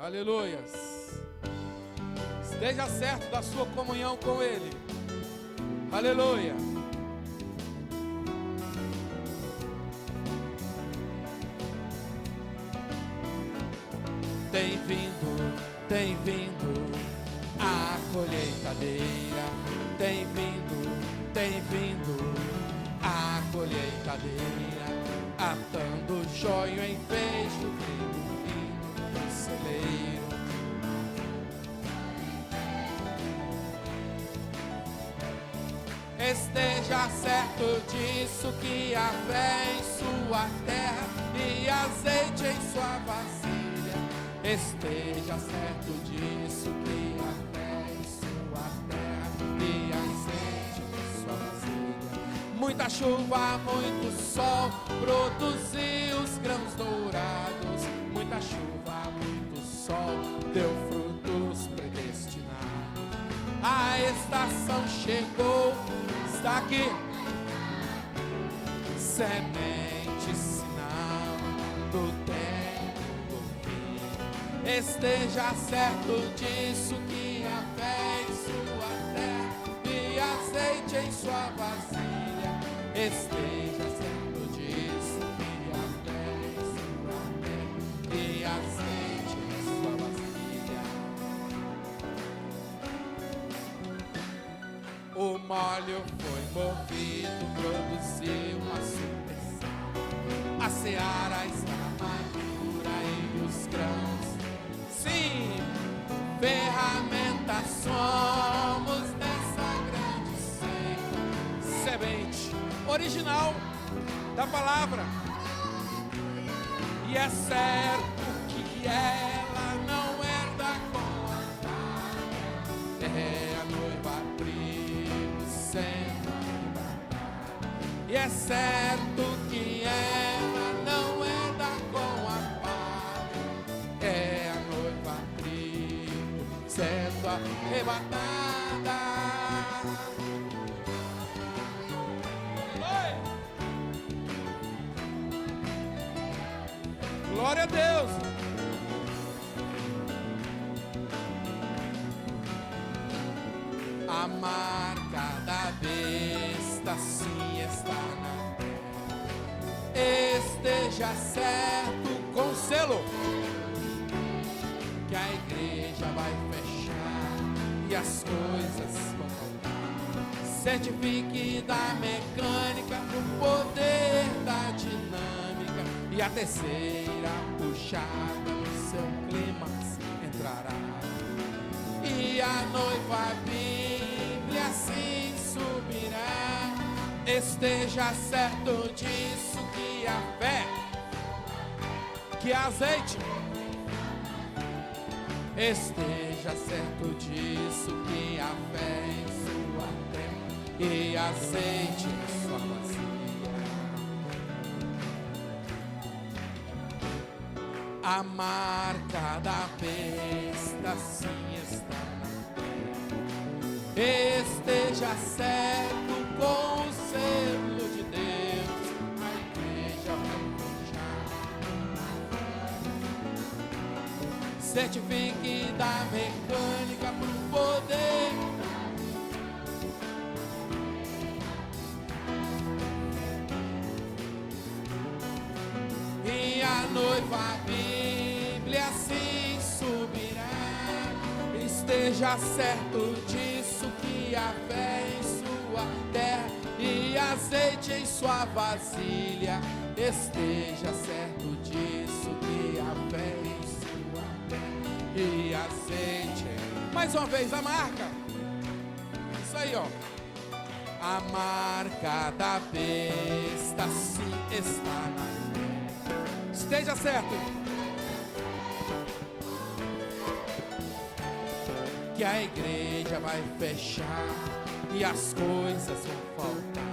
Aleluias. Esteja certo da sua comunhão com Ele. Aleluia. Tem vindo a colheitadeira. Tem vindo a colheitadeira, atando joio em vez do trigo do celeiro. Esteja certo disso, que há fé em sua terra e azeite em sua vasilha. Esteja certo disso, que há fé em sua terra e azeite em sua vasilha. Muita chuva, muito sol, produziu os grãos dourados. Muita chuva, muito sol, deu frutos predestinados. A estação chegou, está aqui, semente, sinal do tempo do fim. Esteja certo disso, que há fé em sua terra e azeite em sua vasilha. Esteja certo disso, que há fé em sua terra e azeite em sua vasilha. O molho foi movido, produziu uma sucessão. A seara está madura e os grãos, sim, ferramentas somos nessa grande seita. Semente original da palavra. E é certo que ela não herda com a vaga. É a noiva sendo arrebatada. E é certo que ela não herda com a paga. É a noiva trigo sendo arrebatada. Oi! Glória a Deus! A marca da besta sim está na terra. Esteja certo com selo, que a igreja vai fechar e as coisas vão voltar. Certifique da mecânica no poder da dinâmica, e a terceira puxada no seu clímax entrará. E a noiva Bíblia assim subirá. Esteja certo disso, que a fé, que azeite. Esteja certo disso, que a fé em sua terra e azeite em sua vasilha. A marca da besta sim está na terra. Esteja certo com o selo de Deus, a igreja vai fechar. Certifique da mecânica pro poder. E a noiva Bíblia assim subirá. Esteja certo disso, que a fé em sua terra e azeite em sua vasilha. Esteja certo disso, que a fé em sua terra e azeite. Mais uma vez a marca. Isso aí, ó. A marca da besta sim está na terra. Esteja certo que a igreja vai fechar e as coisas vão faltar.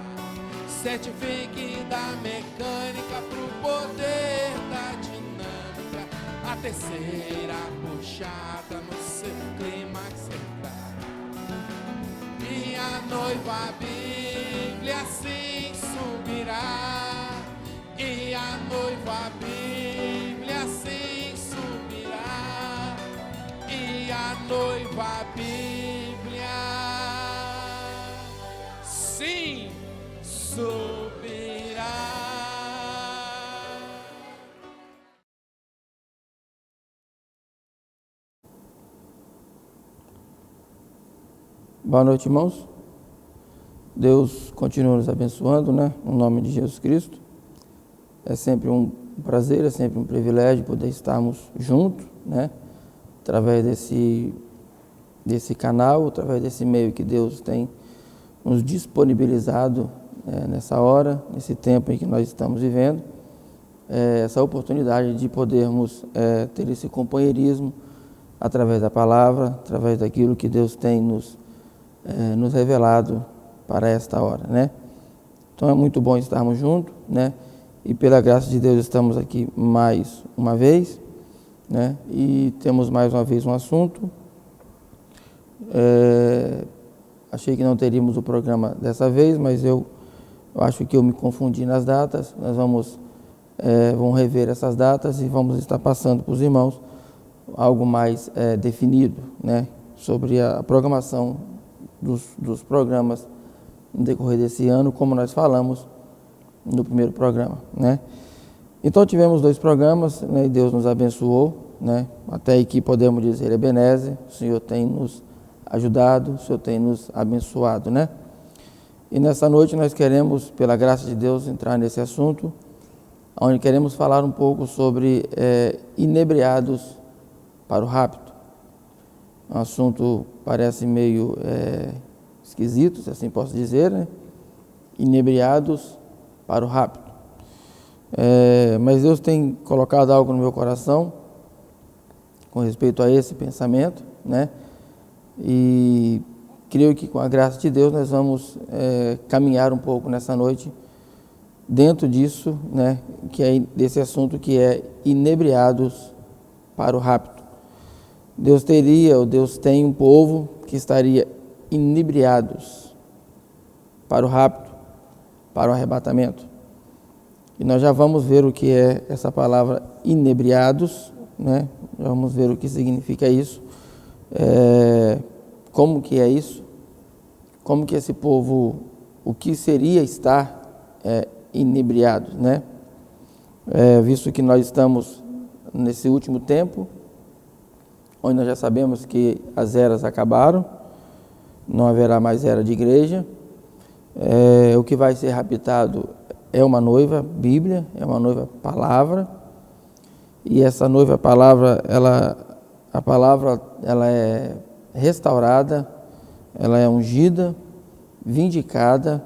Certifique da mecânica pro poder da dinâmica, a terceira puxada no seu clímax entrará. E a noiva Bíblia assim subirá. E a noiva Bíblia assim subirá. Boa noite, irmãos. Deus continua nos abençoando, né? No nome de Jesus Cristo. É sempre um prazer, é sempre um privilégio poder estarmos juntos, né? Através desse canal, através desse meio que Deus tem nos disponibilizado nessa hora, nesse tempo em que nós estamos vivendo, essa oportunidade de podermos ter esse companheirismo através da palavra, através daquilo que Deus tem nos revelado para esta hora, né? Então é muito bom estarmos juntos, né? E pela graça de Deus estamos aqui mais uma vez, né? E temos mais uma vez um assunto. Achei que não teríamos o programa dessa vez, mas eu acho que eu me confundi nas datas. Nós vamos rever essas datas e vamos estar passando para os irmãos algo mais definido, né? Sobre a programação dos programas no decorrer desse ano, como nós falamos no primeiro programa, né? Então tivemos 2 programas, né? E Deus nos abençoou, né? Até aqui podemos dizer Ebenezer, o Senhor tem nos ajudado, o Senhor tem nos abençoado, né? E nessa noite nós queremos, pela graça de Deus, entrar nesse assunto, onde queremos falar um pouco sobre inebriados para o rapto. Um assunto parece meio esquisito, se assim posso dizer, né? Inebriados para o rapto. Mas Deus tem colocado algo no meu coração com respeito a esse pensamento, né? E creio que com a graça de Deus nós vamos caminhar um pouco nessa noite dentro disso, né? Que é desse assunto que é inebriados para o rapto. Deus tem um povo que estaria inebriados para o rapto, para o arrebatamento. E nós já vamos ver o que é essa palavra inebriados, né? Já vamos ver o que significa isso, como que é isso, como que esse povo, o que seria estar inebriados, né? Visto que nós estamos nesse último tempo, onde nós já sabemos que as eras acabaram, não haverá mais era de igreja. O que vai ser raptado é uma noiva Bíblia, é uma noiva palavra, e essa noiva palavra, a palavra ela é restaurada, ela é ungida, vindicada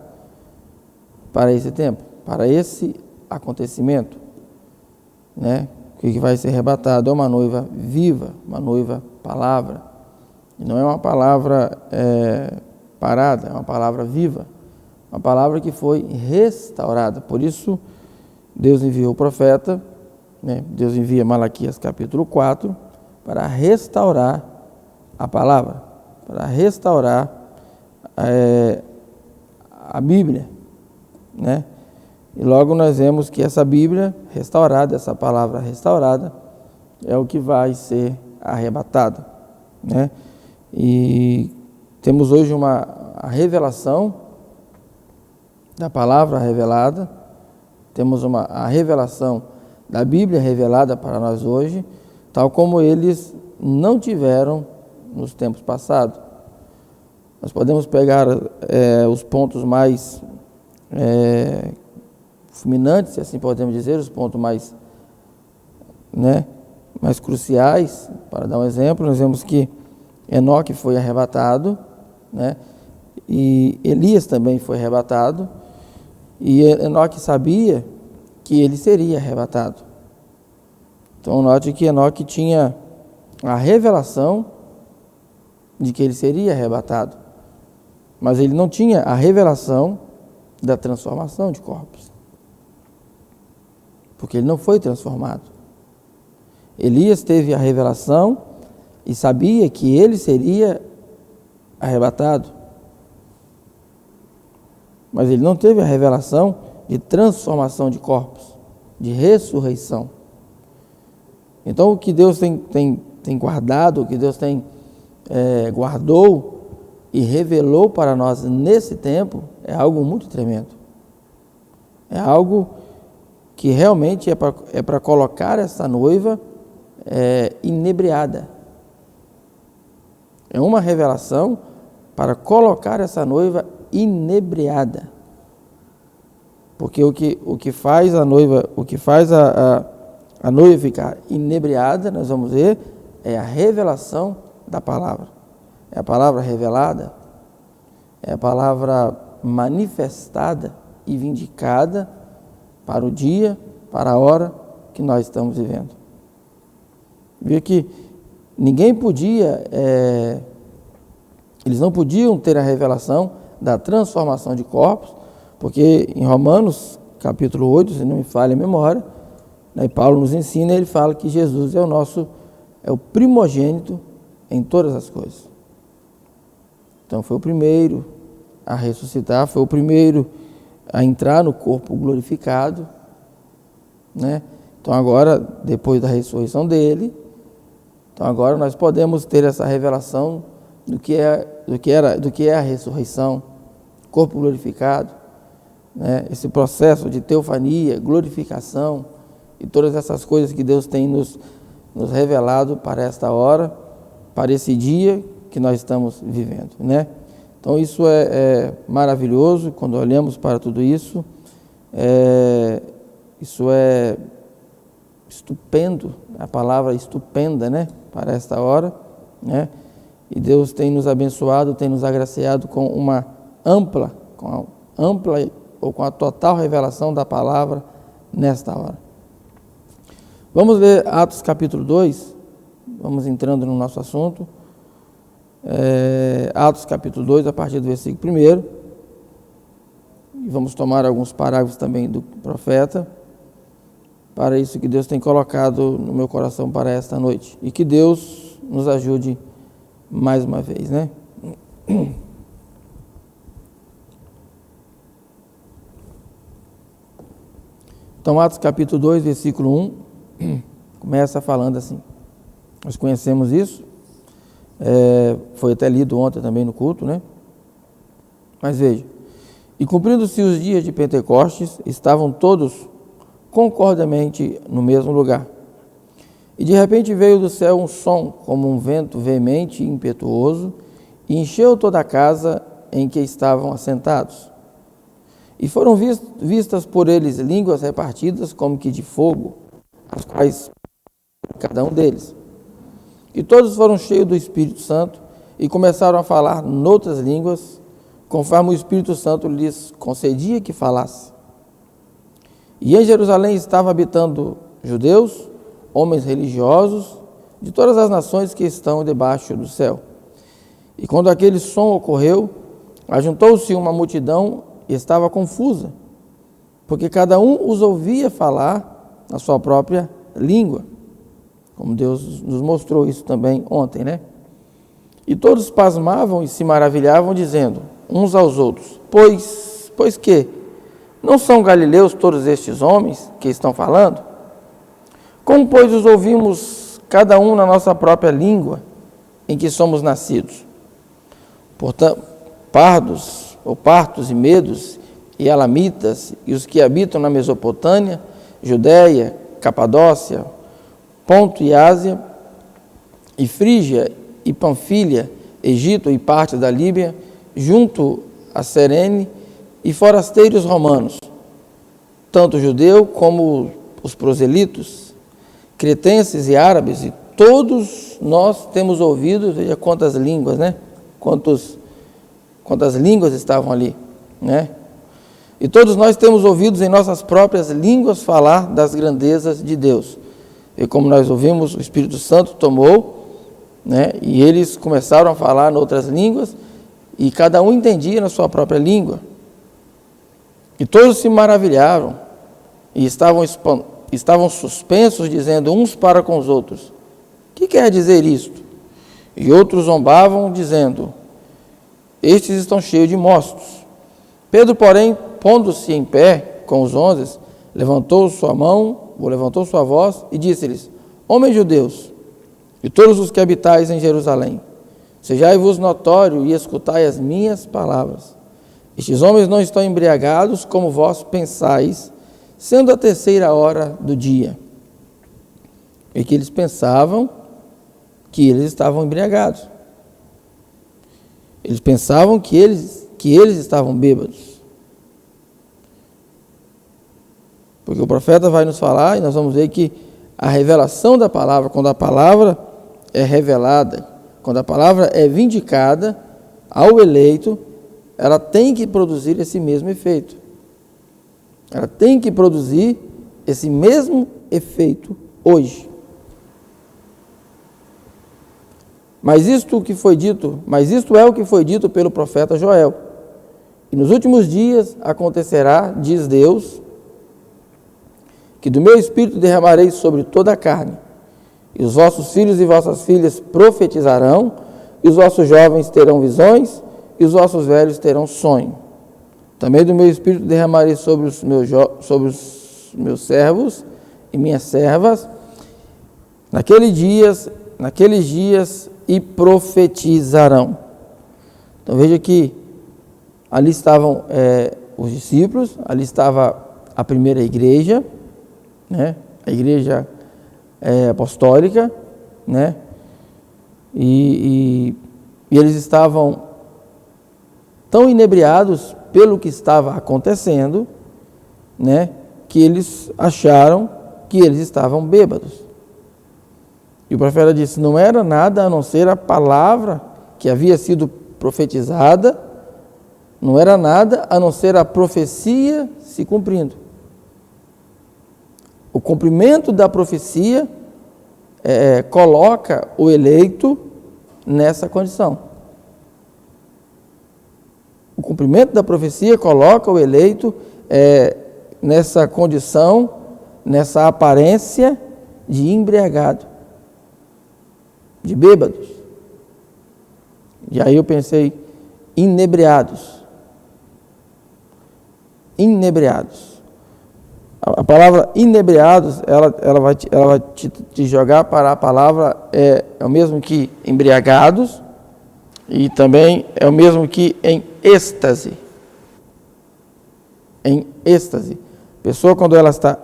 para esse tempo, para esse acontecimento, né? O que vai ser arrebatado é uma noiva viva, uma noiva palavra. E não é uma palavra parada, é uma palavra viva, uma palavra que foi restaurada. Por isso, Deus enviou o profeta, né? Deus envia Malaquias capítulo 4 para restaurar a palavra, para restaurar a Bíblia, né? E logo nós vemos que essa Bíblia restaurada, essa palavra restaurada, é o que vai ser arrebatada, né? E temos hoje a revelação da palavra revelada, temos a revelação da Bíblia revelada para nós hoje, tal como eles não tiveram nos tempos passados. Nós podemos pegar os pontos mais fulminantes, se assim podemos dizer, os pontos mais cruciais. Para dar um exemplo, nós vemos que Enoque foi arrebatado, né? E Elias também foi arrebatado, e Enoque sabia que ele seria arrebatado. Então note que Enoque tinha a revelação de que ele seria arrebatado, mas ele não tinha a revelação da transformação de corpos, porque ele não foi transformado. Elias teve a revelação e sabia que ele seria arrebatado, mas ele não teve a revelação de transformação de corpos, de ressurreição. Então o que Deus tem guardado, o que Deus guardou e revelou para nós nesse tempo é algo muito tremendo. É algo que realmente é para colocar essa noiva inebriada. É uma revelação para colocar essa noiva inebriada. Porque o que faz a noiva, o que faz a noiva ficar inebriada, nós vamos ver, é a revelação da palavra. É a palavra revelada, é a palavra manifestada e vindicada para o dia, para a hora que nós estamos vivendo. Vê que ninguém podia, eles não podiam ter a revelação da transformação de corpos, porque em Romanos, capítulo 8, se não me falha a memória, né, Paulo nos ensina, ele fala que Jesus é o primogênito em todas as coisas. Então foi o primeiro a ressuscitar, foi o primeiro a entrar no corpo glorificado, né? Então agora, depois da ressurreição dele, então agora nós podemos ter essa revelação do que é a ressurreição, corpo glorificado, né? Esse processo de teofania, glorificação e todas essas coisas que Deus tem nos revelado para esta hora, para esse dia que nós estamos vivendo, né? Então isso é maravilhoso quando olhamos para tudo isso, isso é estupendo, a palavra estupenda, né? Para esta hora, né? E Deus tem nos abençoado, tem nos agraciado com uma ampla ou com a total revelação da palavra nesta hora. Vamos ler Atos capítulo 2, vamos entrando no nosso assunto. Atos capítulo 2, a partir do versículo 1, e vamos tomar alguns parágrafos também do profeta, para isso que Deus tem colocado no meu coração para esta noite, e que Deus nos ajude mais uma vez, né? Então, Atos capítulo 2, versículo 1, começa falando assim, nós conhecemos isso, foi até lido ontem também no culto, né? Mas veja, e cumprindo-se os dias de Pentecostes, estavam todos concordemente no mesmo lugar. E de repente veio do céu um som, como um vento veemente e impetuoso, e encheu toda a casa em que estavam assentados. E foram vistas por eles línguas repartidas como que de fogo, as quais cada um deles. E todos foram cheios do Espírito Santo e começaram a falar noutras línguas, conforme o Espírito Santo lhes concedia que falasse. E em Jerusalém estavam habitando judeus, homens religiosos, de todas as nações que estão debaixo do céu. E quando aquele som ocorreu, ajuntou-se uma multidão e estava confusa, porque cada um os ouvia falar na sua própria língua, como Deus nos mostrou isso também ontem, né? E todos pasmavam e se maravilhavam, dizendo uns aos outros, pois que? Não são galileus todos estes homens que estão falando? Como, pois, os ouvimos cada um na nossa própria língua em que somos nascidos? Portanto, partos e medos, e elamitas, e os que habitam na Mesopotâmia, Judéia, Capadócia, Ponto e Ásia, e Frígia e Panfilha, Egito e parte da Líbia, junto a Cirene, e forasteiros romanos, tanto judeu como os proselitos, cretenses e árabes, e todos nós temos ouvido, veja quantas línguas, né? Quantas línguas estavam ali, né? E todos nós temos ouvido em nossas próprias línguas falar das grandezas de Deus. E como nós ouvimos, o Espírito Santo tomou, né? E eles começaram a falar em outras línguas, e cada um entendia na sua própria língua. E todos se maravilhavam, e estavam suspensos, dizendo uns para com os outros, que quer dizer isto? E outros zombavam, dizendo, estes estão cheios de mostos. Pedro, porém, pondo-se em pé com os 11, levantou sua voz e disse-lhes, homens judeus, e todos os que habitais em Jerusalém, sejai-vos notório e escutai as minhas palavras. Estes homens não estão embriagados como vós pensais, sendo a 3ª hora do dia. E que eles pensavam que eles estavam embriagados. Eles pensavam que eles estavam bêbados. Porque o profeta vai nos falar, e nós vamos ver que a revelação da palavra, quando a palavra é revelada, quando a palavra é vindicada ao eleito, ela tem que produzir esse mesmo efeito. Ela tem que produzir esse mesmo efeito hoje. Mas isto é o que foi dito pelo profeta Joel. E nos últimos dias acontecerá, diz Deus, que do meu espírito derramarei sobre toda a carne, e os vossos filhos e vossas filhas profetizarão, e os vossos jovens terão visões, e os vossos velhos terão sonho. Também do meu espírito derramarei sobre os meus servos e minhas servas, naqueles dias, e profetizarão. Então veja que ali estavam os discípulos, ali estava a primeira igreja, né? A igreja apostólica, né? E eles estavam tão inebriados pelo que estava acontecendo, né? Que eles acharam que eles estavam bêbados. E o profeta disse, não era nada a não ser a palavra que havia sido profetizada, não era nada a não ser a profecia se cumprindo. O cumprimento da profecia coloca o eleito nessa condição. O cumprimento da profecia coloca o eleito nessa condição, nessa aparência de embriagado, de bêbados. E aí eu pensei, inebriados. Inebriados. A palavra inebriados, ela vai te jogar para a palavra, é o mesmo que embriagados, e também é o mesmo que em êxtase. Em êxtase. A pessoa, quando ela está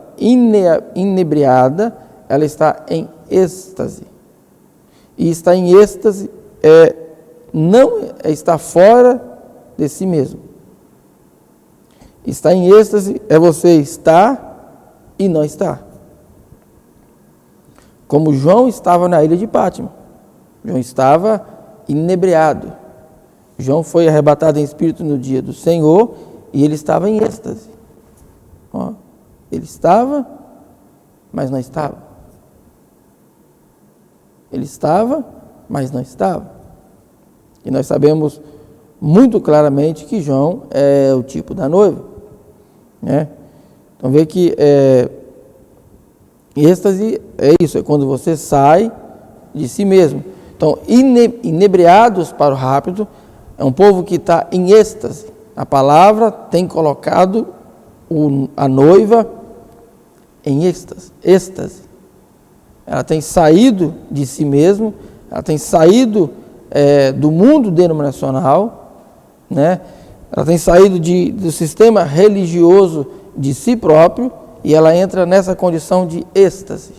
inebriada, ela está em êxtase. E estar em êxtase não está fora de si mesmo. Estar em êxtase é você estar e não estar. Como João estava na ilha de Pátimo. João estava inebriado. João foi arrebatado em espírito no dia do Senhor e ele estava em êxtase. Ele estava, mas não estava. Ele estava, mas não estava. E nós sabemos muito claramente que João é o tipo da noiva, né? Então vê que êxtase é isso, é quando você sai de si mesmo. Então, inebriados para o rápido, é um povo que está em êxtase. A palavra tem colocado a noiva em êxtase. Ela tem saído de si mesmo, ela tem saído do mundo denominacional, né? Ela tem saído do sistema religioso de si próprio e ela entra nessa condição de êxtase.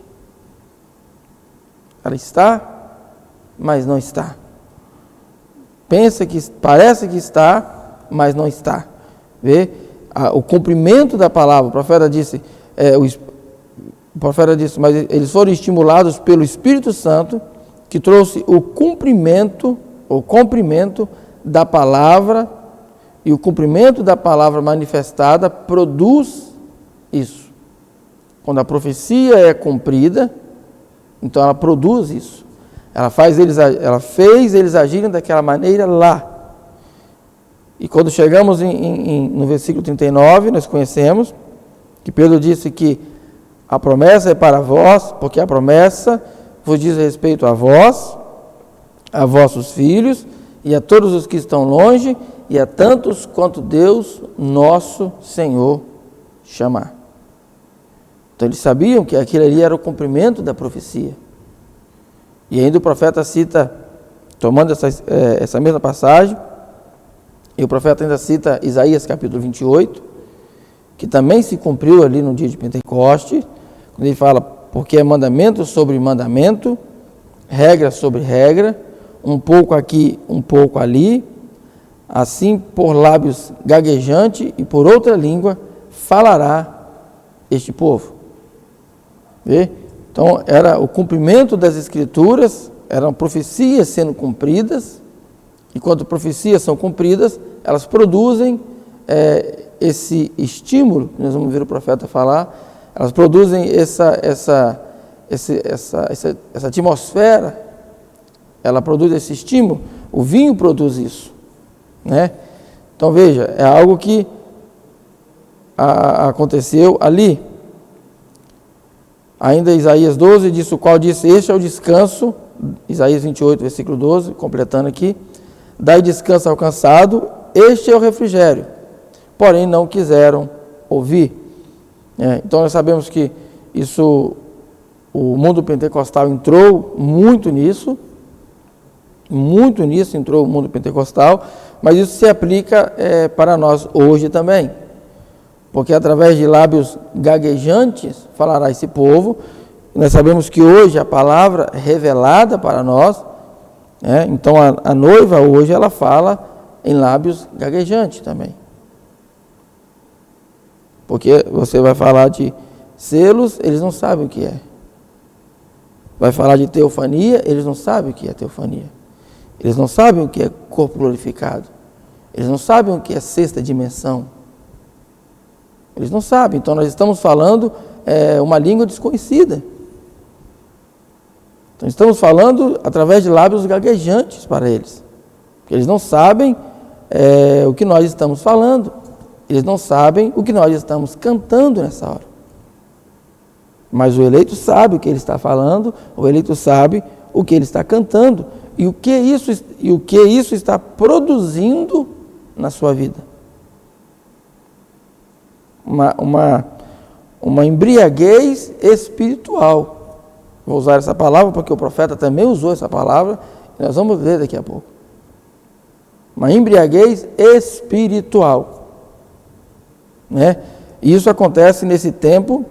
Ela está, mas não está. Parece que está, mas não está. Vê? O cumprimento da palavra, o profeta disse, mas eles foram estimulados pelo Espírito Santo, que trouxe o cumprimento da palavra, e o cumprimento da palavra manifestada produz isso. Quando a profecia é cumprida, então ela produz isso. Ela fez eles agirem daquela maneira lá. E quando chegamos no versículo 39, nós conhecemos que Pedro disse que a promessa é para vós, porque a promessa vos diz respeito a vós, a vossos filhos e a todos os que estão longe e a tantos quanto Deus, nosso Senhor, chamar. Então eles sabiam que aquilo ali era o cumprimento da profecia. E ainda o profeta cita, tomando essa mesma passagem, e o profeta ainda cita Isaías capítulo 28, que também se cumpriu ali no dia de Pentecostes, quando ele fala, porque é mandamento sobre mandamento, regra sobre regra, um pouco aqui, um pouco ali, assim por lábios gaguejante e por outra língua falará este povo. Vê? Então, era o cumprimento das Escrituras, eram profecias sendo cumpridas, e quando profecias são cumpridas, elas produzem esse estímulo, que nós vamos ver o profeta falar, elas produzem essa atmosfera, ela produz esse estímulo, o vinho produz isso, né? Então veja, é algo que aconteceu ali. Ainda Isaías 12 diz: o qual disse, este é o descanso, Isaías 28, versículo 12, completando aqui, dai descanso ao cansado, este é o refrigério, porém não quiseram ouvir. Então nós sabemos que isso, o mundo pentecostal entrou muito nisso entrou o mundo pentecostal, mas isso se aplica para nós hoje também. Porque através de lábios gaguejantes falará esse povo. Nós sabemos que hoje a palavra é revelada para nós, então a noiva hoje ela fala em lábios gaguejantes também. Porque você vai falar de selos, eles não sabem o que é. Vai falar de teofania, eles não sabem o que é teofania. Eles não sabem o que é corpo glorificado. Eles não sabem o que é sexta dimensão. Eles não sabem. Então nós estamos falando uma língua desconhecida. Então estamos falando através de lábios gaguejantes para eles. Porque eles não sabem o que nós estamos falando. Eles não sabem o que nós estamos cantando nessa hora. Mas o eleito sabe o que ele está falando, o eleito sabe o que ele está cantando e o que isso está produzindo na sua vida. Uma embriaguez espiritual. Vou usar essa palavra porque o profeta também usou essa palavra e nós vamos ler daqui a pouco. Uma embriaguez espiritual. Né? E isso acontece nesse tempo,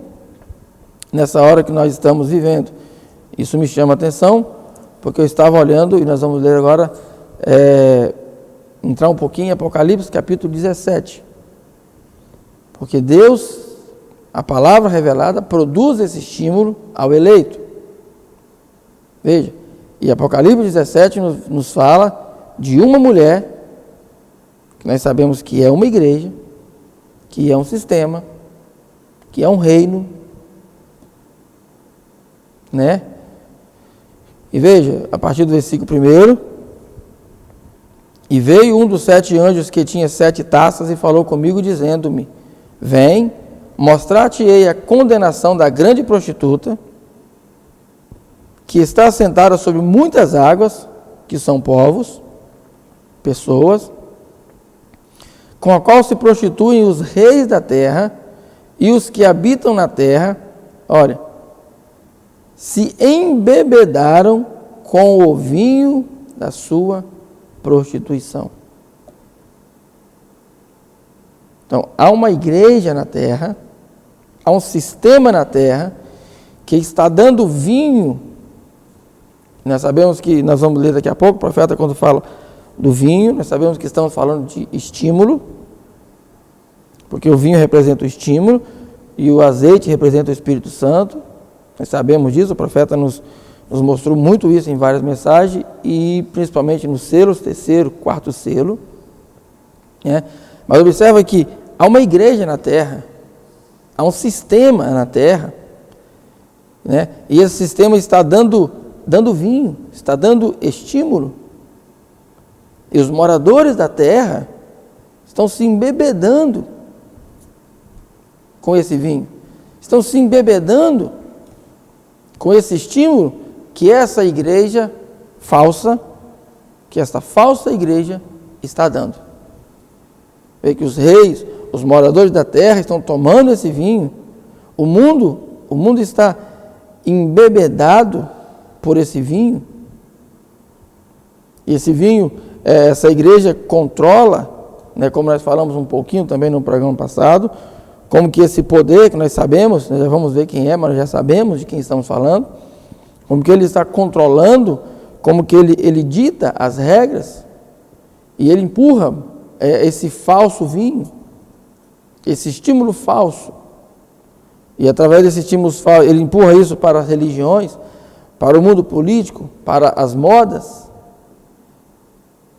nessa hora que nós estamos vivendo. Isso me chama a atenção, porque eu estava olhando, e nós vamos ler agora, entrar um pouquinho em Apocalipse, capítulo 17. Porque Deus, a palavra revelada, produz esse estímulo ao eleito. Veja, e Apocalipse 17 nos fala de uma mulher, que nós sabemos que é uma igreja, que é um sistema, que é um reino, né? E veja, a partir do versículo 1, e veio um dos 7 anjos que tinha 7 taças e falou comigo, dizendo-me, vem, mostrar-te-ei a condenação da grande prostituta, que está assentada sobre muitas águas, que são povos, pessoas, com a qual se prostituem os reis da terra e os que habitam na terra, olha, se embebedaram com o vinho da sua prostituição. Então, há uma igreja na terra, há um sistema na terra que está dando vinho. Nós sabemos que, nós vamos ler daqui a pouco, o profeta quando fala do vinho, nós sabemos que estamos falando de estímulo, porque o vinho representa o estímulo e o azeite representa o Espírito Santo. Nós sabemos disso, o profeta nos mostrou muito isso em várias mensagens, e principalmente nos selos, 3º, 4º selo. Né? Mas observa que há uma igreja na terra, há um sistema na terra, né? E esse sistema está dando vinho, está dando estímulo. E os moradores da terra estão se embebedando com esse vinho, estão se embebedando com esse estímulo que essa igreja falsa, que esta falsa igreja está dando. Vê que os reis, os moradores da terra estão tomando esse vinho. O mundo está embebedado por esse vinho. E esse vinho, essa igreja controla, né, como nós falamos um pouquinho também no programa passado, como que esse poder que nós sabemos, nós já vamos ver quem é, mas nós já sabemos de quem estamos falando, como que ele está controlando, como que ele dita as regras, E ele empurra esse falso vinho, esse estímulo falso. E através desse estímulo falso, ele empurra isso para as religiões, para o mundo político, para as modas.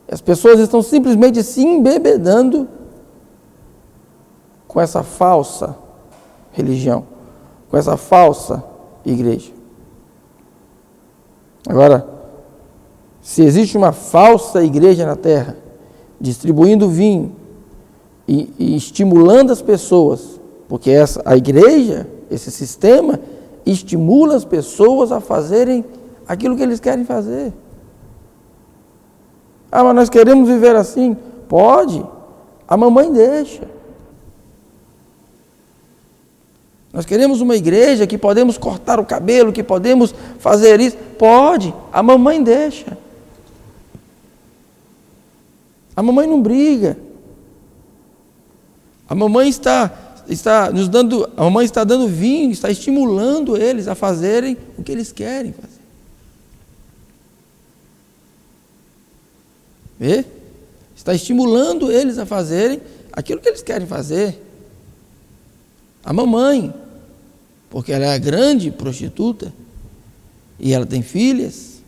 As pessoas estão simplesmente se embebedando com essa falsa religião, com essa falsa igreja. Agora, se existe uma falsa igreja na terra, distribuindo vinho e estimulando as pessoas, porque a igreja, esse sistema, estimula as pessoas a fazerem aquilo que eles querem fazer. Ah, mas nós queremos viver assim. Pode, a mamãe deixa. Nós queremos uma igreja que podemos cortar o cabelo, que podemos fazer isso. Pode, a mamãe deixa. A mamãe não briga. A mamãe está nos dando, a mamãe está dando vinho, está estimulando eles a fazerem o que eles querem fazer. Vê? Está estimulando eles a fazerem aquilo que eles querem fazer. A mamãe, porque ela é a grande prostituta e ela tem filhas,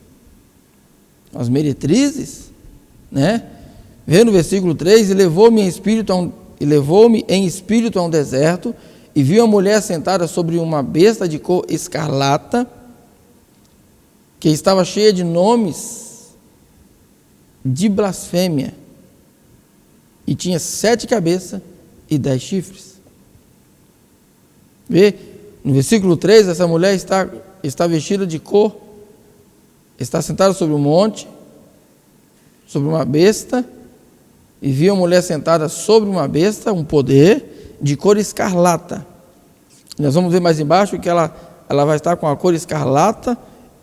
as meretrizes, né? Vê no versículo 3, e levou-me em espírito a um deserto, e viu a mulher sentada sobre uma besta de cor escarlata, que estava cheia de nomes de blasfêmia, e tinha 7 cabeças e 10 chifres. Vê, no versículo 3, essa mulher está vestida de cor, está sentada sobre um monte, sobre uma besta, e viu a mulher sentada sobre uma besta, um poder, de cor escarlata. Nós vamos ver mais embaixo que ela vai estar com a cor escarlata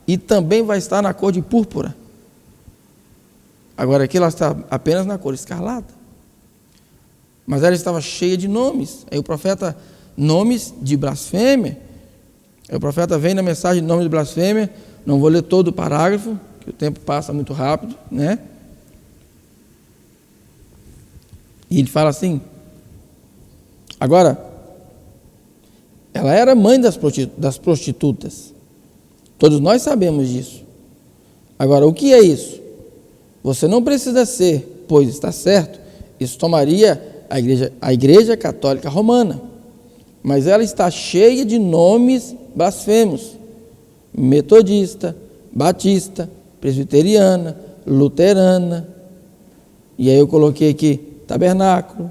e também vai estar na cor de púrpura. Agora aqui ela está apenas na cor escarlata. Mas ela estava cheia de nomes. Aí o profeta, nomes de blasfêmia. Aí o profeta vem na mensagem de nome de blasfêmia. Não vou ler todo o parágrafo, que o tempo passa muito rápido, né? E ele fala assim, agora, ela era mãe das prostitutas. Todos nós sabemos disso. Agora, o que é isso? Você não precisa ser, pois está certo, isso tomaria a igreja católica romana. Mas ela está cheia de nomes blasfemos. Metodista, batista, presbiteriana, luterana. E aí eu coloquei aqui, tabernáculo.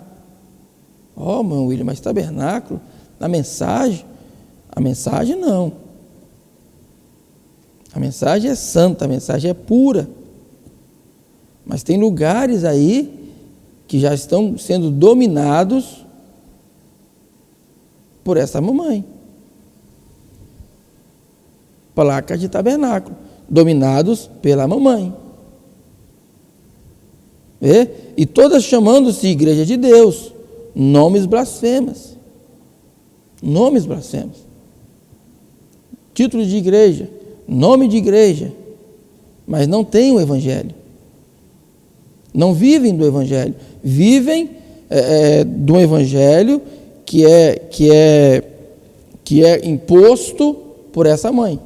Oh, irmão William, mas tabernáculo? Na mensagem? A mensagem não. A mensagem é santa, a mensagem é pura. Mas tem lugares aí que já estão sendo dominados por essa mamãe. Placa de tabernáculo, dominados pela mamãe. E todas chamando-se Igreja de Deus, nomes blasfemas. Nomes blasfemas. Título de igreja, nome de igreja, mas não tem o Evangelho. Não vivem do Evangelho. Vivem do Evangelho que é imposto por essa mãe.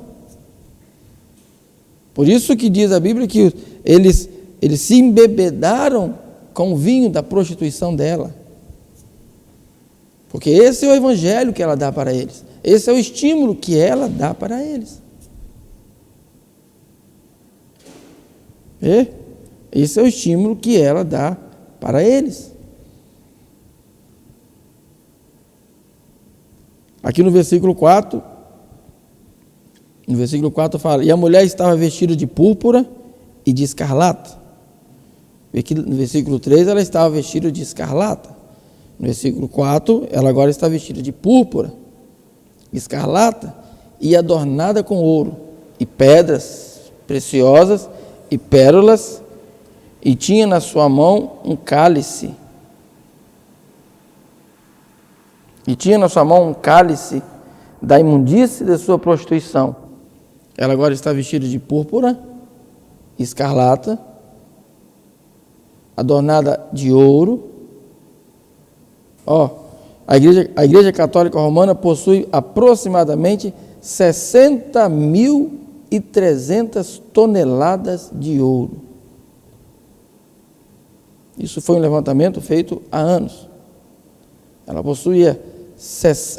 Por isso que diz a Bíblia que eles se embebedaram com o vinho da prostituição dela. Porque esse é o evangelho que ela dá para eles. Esse é o estímulo que ela dá para eles. Esse é o estímulo que ela dá para eles. Aqui no versículo 4, fala, e a mulher estava vestida de púrpura e de escarlata. Aqui no versículo 3, ela estava vestida de escarlata. No versículo 4, ela agora está vestida de púrpura, escarlata, e adornada com ouro, e pedras preciosas, e pérolas, e tinha na sua mão um cálice. E tinha na sua mão um cálice da imundície de sua prostituição. Ela agora está vestida de púrpura, escarlata, adornada de ouro. A Igreja Católica Romana possui aproximadamente 60.300 toneladas de ouro. Isso foi um levantamento feito há anos. Ela possuía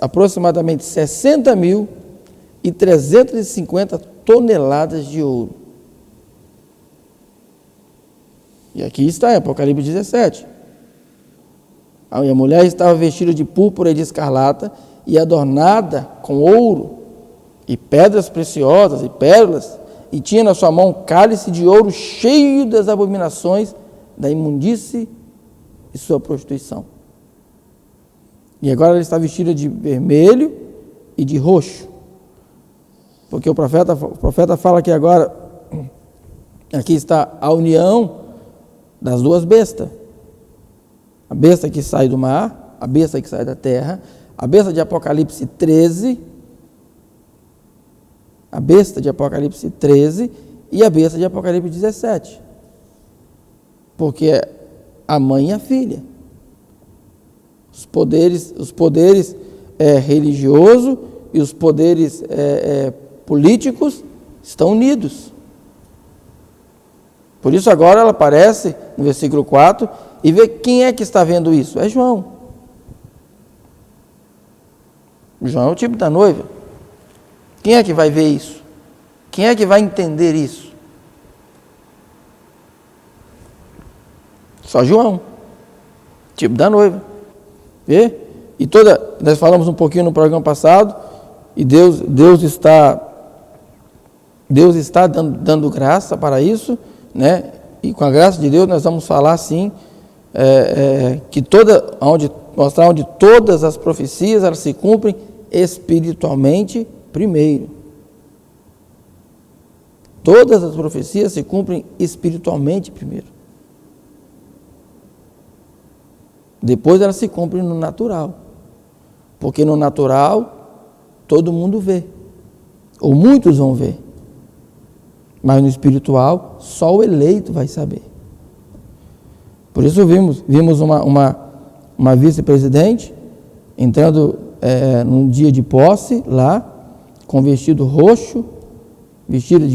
aproximadamente 60.350 toneladas de ouro. E aqui está em Apocalipse 17. A mulher estava vestida de púrpura e de escarlata e adornada com ouro e pedras preciosas e pérolas, e tinha na sua mão um cálice de ouro cheio das abominações da imundície e sua prostituição. E agora ela está vestida de vermelho e de roxo, porque o profeta fala que agora, aqui está a união das duas bestas, a besta que sai do mar, a besta que sai da terra, a besta de Apocalipse 13, a besta de Apocalipse 13 e a besta de Apocalipse 17, porque é a mãe e a filha. Os poderes religiosos e os poderes políticos estão unidos. Por isso agora ela aparece no versículo 4 e vê quem é que está vendo isso. É João. João é o tipo da noiva. Quem é que vai ver isso? Quem é que vai entender isso? Só João, tipo da noiva. Vê? E nós falamos um pouquinho no programa passado, e Deus está dando graça para isso, né? E com a graça de Deus nós vamos falar assim, mostrar onde todas as profecias elas se cumprem espiritualmente primeiro. Todas as profecias se cumprem espiritualmente primeiro. Depois elas se cumprem no natural. Porque no natural todo mundo vê, ou muitos vão ver. Mas no espiritual só o eleito vai saber. Por isso vimos uma vice-presidente entrando num dia de posse lá, com vestido roxo, vestido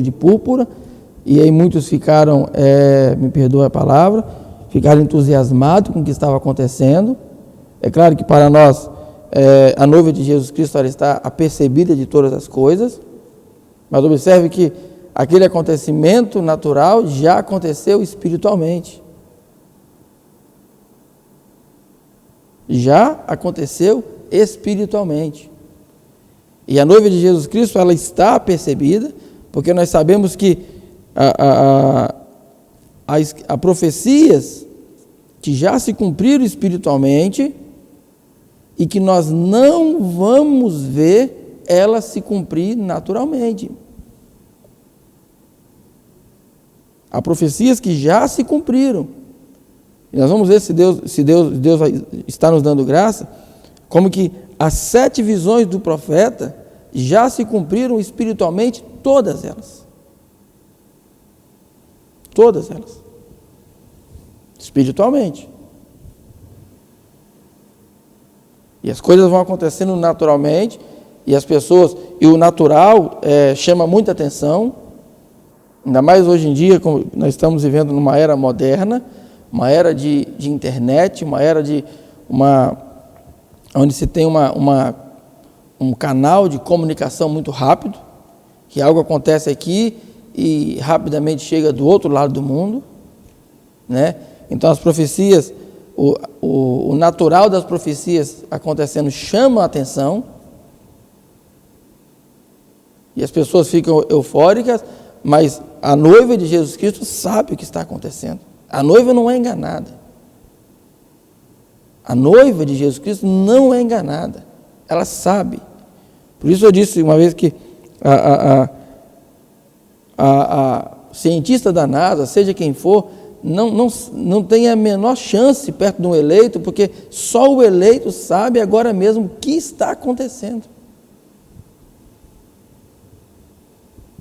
de púrpura, e aí muitos ficaram, me perdoa a palavra, ficaram entusiasmados com o que estava acontecendo. É claro que para nós, a noiva de Jesus Cristo ela está apercebida de todas as coisas, mas observe que aquele acontecimento natural já aconteceu espiritualmente. Já aconteceu espiritualmente. E a noiva de Jesus Cristo, ela está apercebida, porque nós sabemos que há profecias que já se cumpriram espiritualmente e que nós não vamos ver elas se cumprir naturalmente. Há profecias que já se cumpriram. E nós vamos ver se Deus vai estar nos dando graça, como que as 7 visões do profeta já se cumpriram espiritualmente, todas elas. Todas elas. Espiritualmente. E as coisas vão acontecendo naturalmente, e as pessoas, e o natural chama muita atenção, ainda mais hoje em dia, como nós estamos vivendo numa era moderna, uma era de internet, uma era onde se tem um canal de comunicação muito rápido, que algo acontece aqui e rapidamente chega do outro lado do mundo, né? Então as profecias, o natural das profecias acontecendo chama a atenção, e as pessoas ficam eufóricas, mas a noiva de Jesus Cristo sabe o que está acontecendo. A noiva não é enganada. A noiva de Jesus Cristo não é enganada. Ela sabe. Por isso eu disse uma vez que a cientista da NASA, seja quem for, não tem a menor chance perto de um eleito, porque só o eleito sabe agora mesmo o que está acontecendo.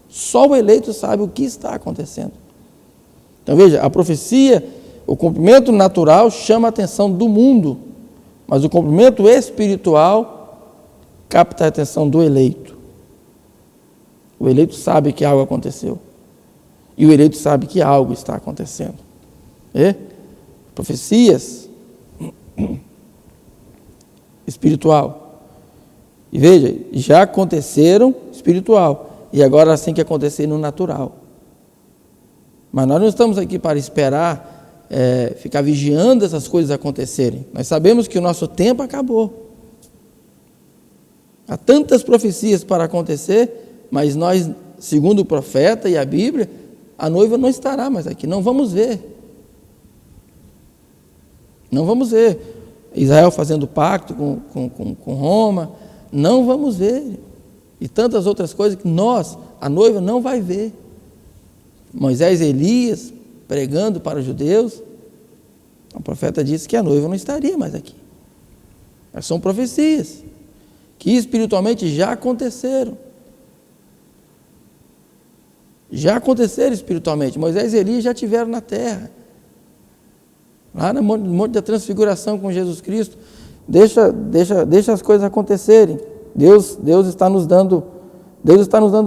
Só o eleito sabe o que está acontecendo. Então veja, a profecia, o cumprimento natural chama a atenção do mundo, mas o cumprimento espiritual capta a atenção do eleito. O eleito sabe que algo aconteceu. E o eleito sabe que algo está acontecendo. Profecias espiritual. E veja, já aconteceram espiritual. E agora elas têm que acontecer no natural. Mas nós não estamos aqui para esperar, ficar vigiando essas coisas acontecerem. Nós sabemos que o nosso tempo acabou. Há tantas profecias para acontecer, mas nós, segundo o profeta e a Bíblia, a noiva não estará mais aqui. Não vamos ver. Não vamos ver Israel fazendo pacto com Roma. Não vamos ver. E tantas outras coisas que nós, a noiva, não vai ver. Moisés e Elias pregando para os judeus. O profeta disse que a noiva não estaria mais aqui. Mas são profecias que espiritualmente já aconteceram. Já aconteceram espiritualmente. Moisés e Elias já estiveram na terra. Lá no Monte da Transfiguração com Jesus Cristo. Deixa as coisas acontecerem. Deus está nos dando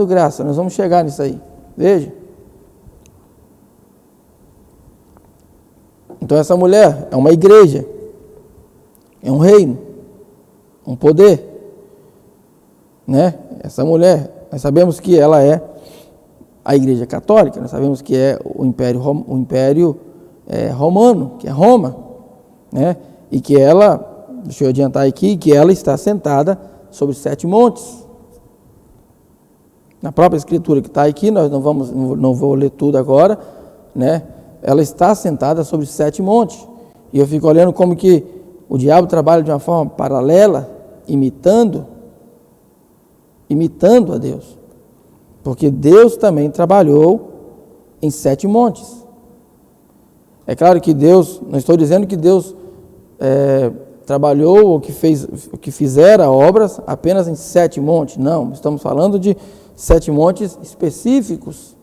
graça. Nós vamos chegar nisso aí. Veja. Então essa mulher é uma igreja. É um reino. Um poder. Né? Essa mulher, nós sabemos que ela é a igreja católica, nós sabemos que é o império romano, que é Roma, né? E que ela, deixa eu adiantar aqui, que ela está sentada sobre 7 montes. Na própria escritura que está aqui, nós não vou ler tudo agora, né? Ela está sentada sobre 7 montes. E eu fico olhando como que o diabo trabalha de uma forma paralela, imitando a Deus. Porque Deus também trabalhou em 7 montes. É claro que Deus, não estou dizendo que Deus trabalhou ou que fizera obras apenas em 7 montes. Não, estamos falando de 7 montes específicos.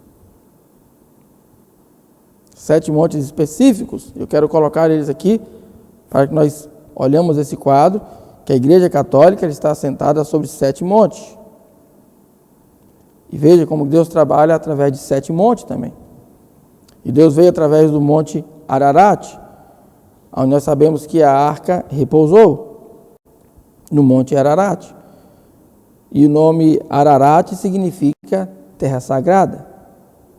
7 montes específicos. Eu quero colocar eles aqui para que nós olhemos esse quadro, que a Igreja Católica está assentada sobre 7 montes. E veja como Deus trabalha através de 7 montes também. E Deus veio através do monte Ararat, onde nós sabemos que a arca repousou no monte Ararat. E o nome Ararat significa terra sagrada.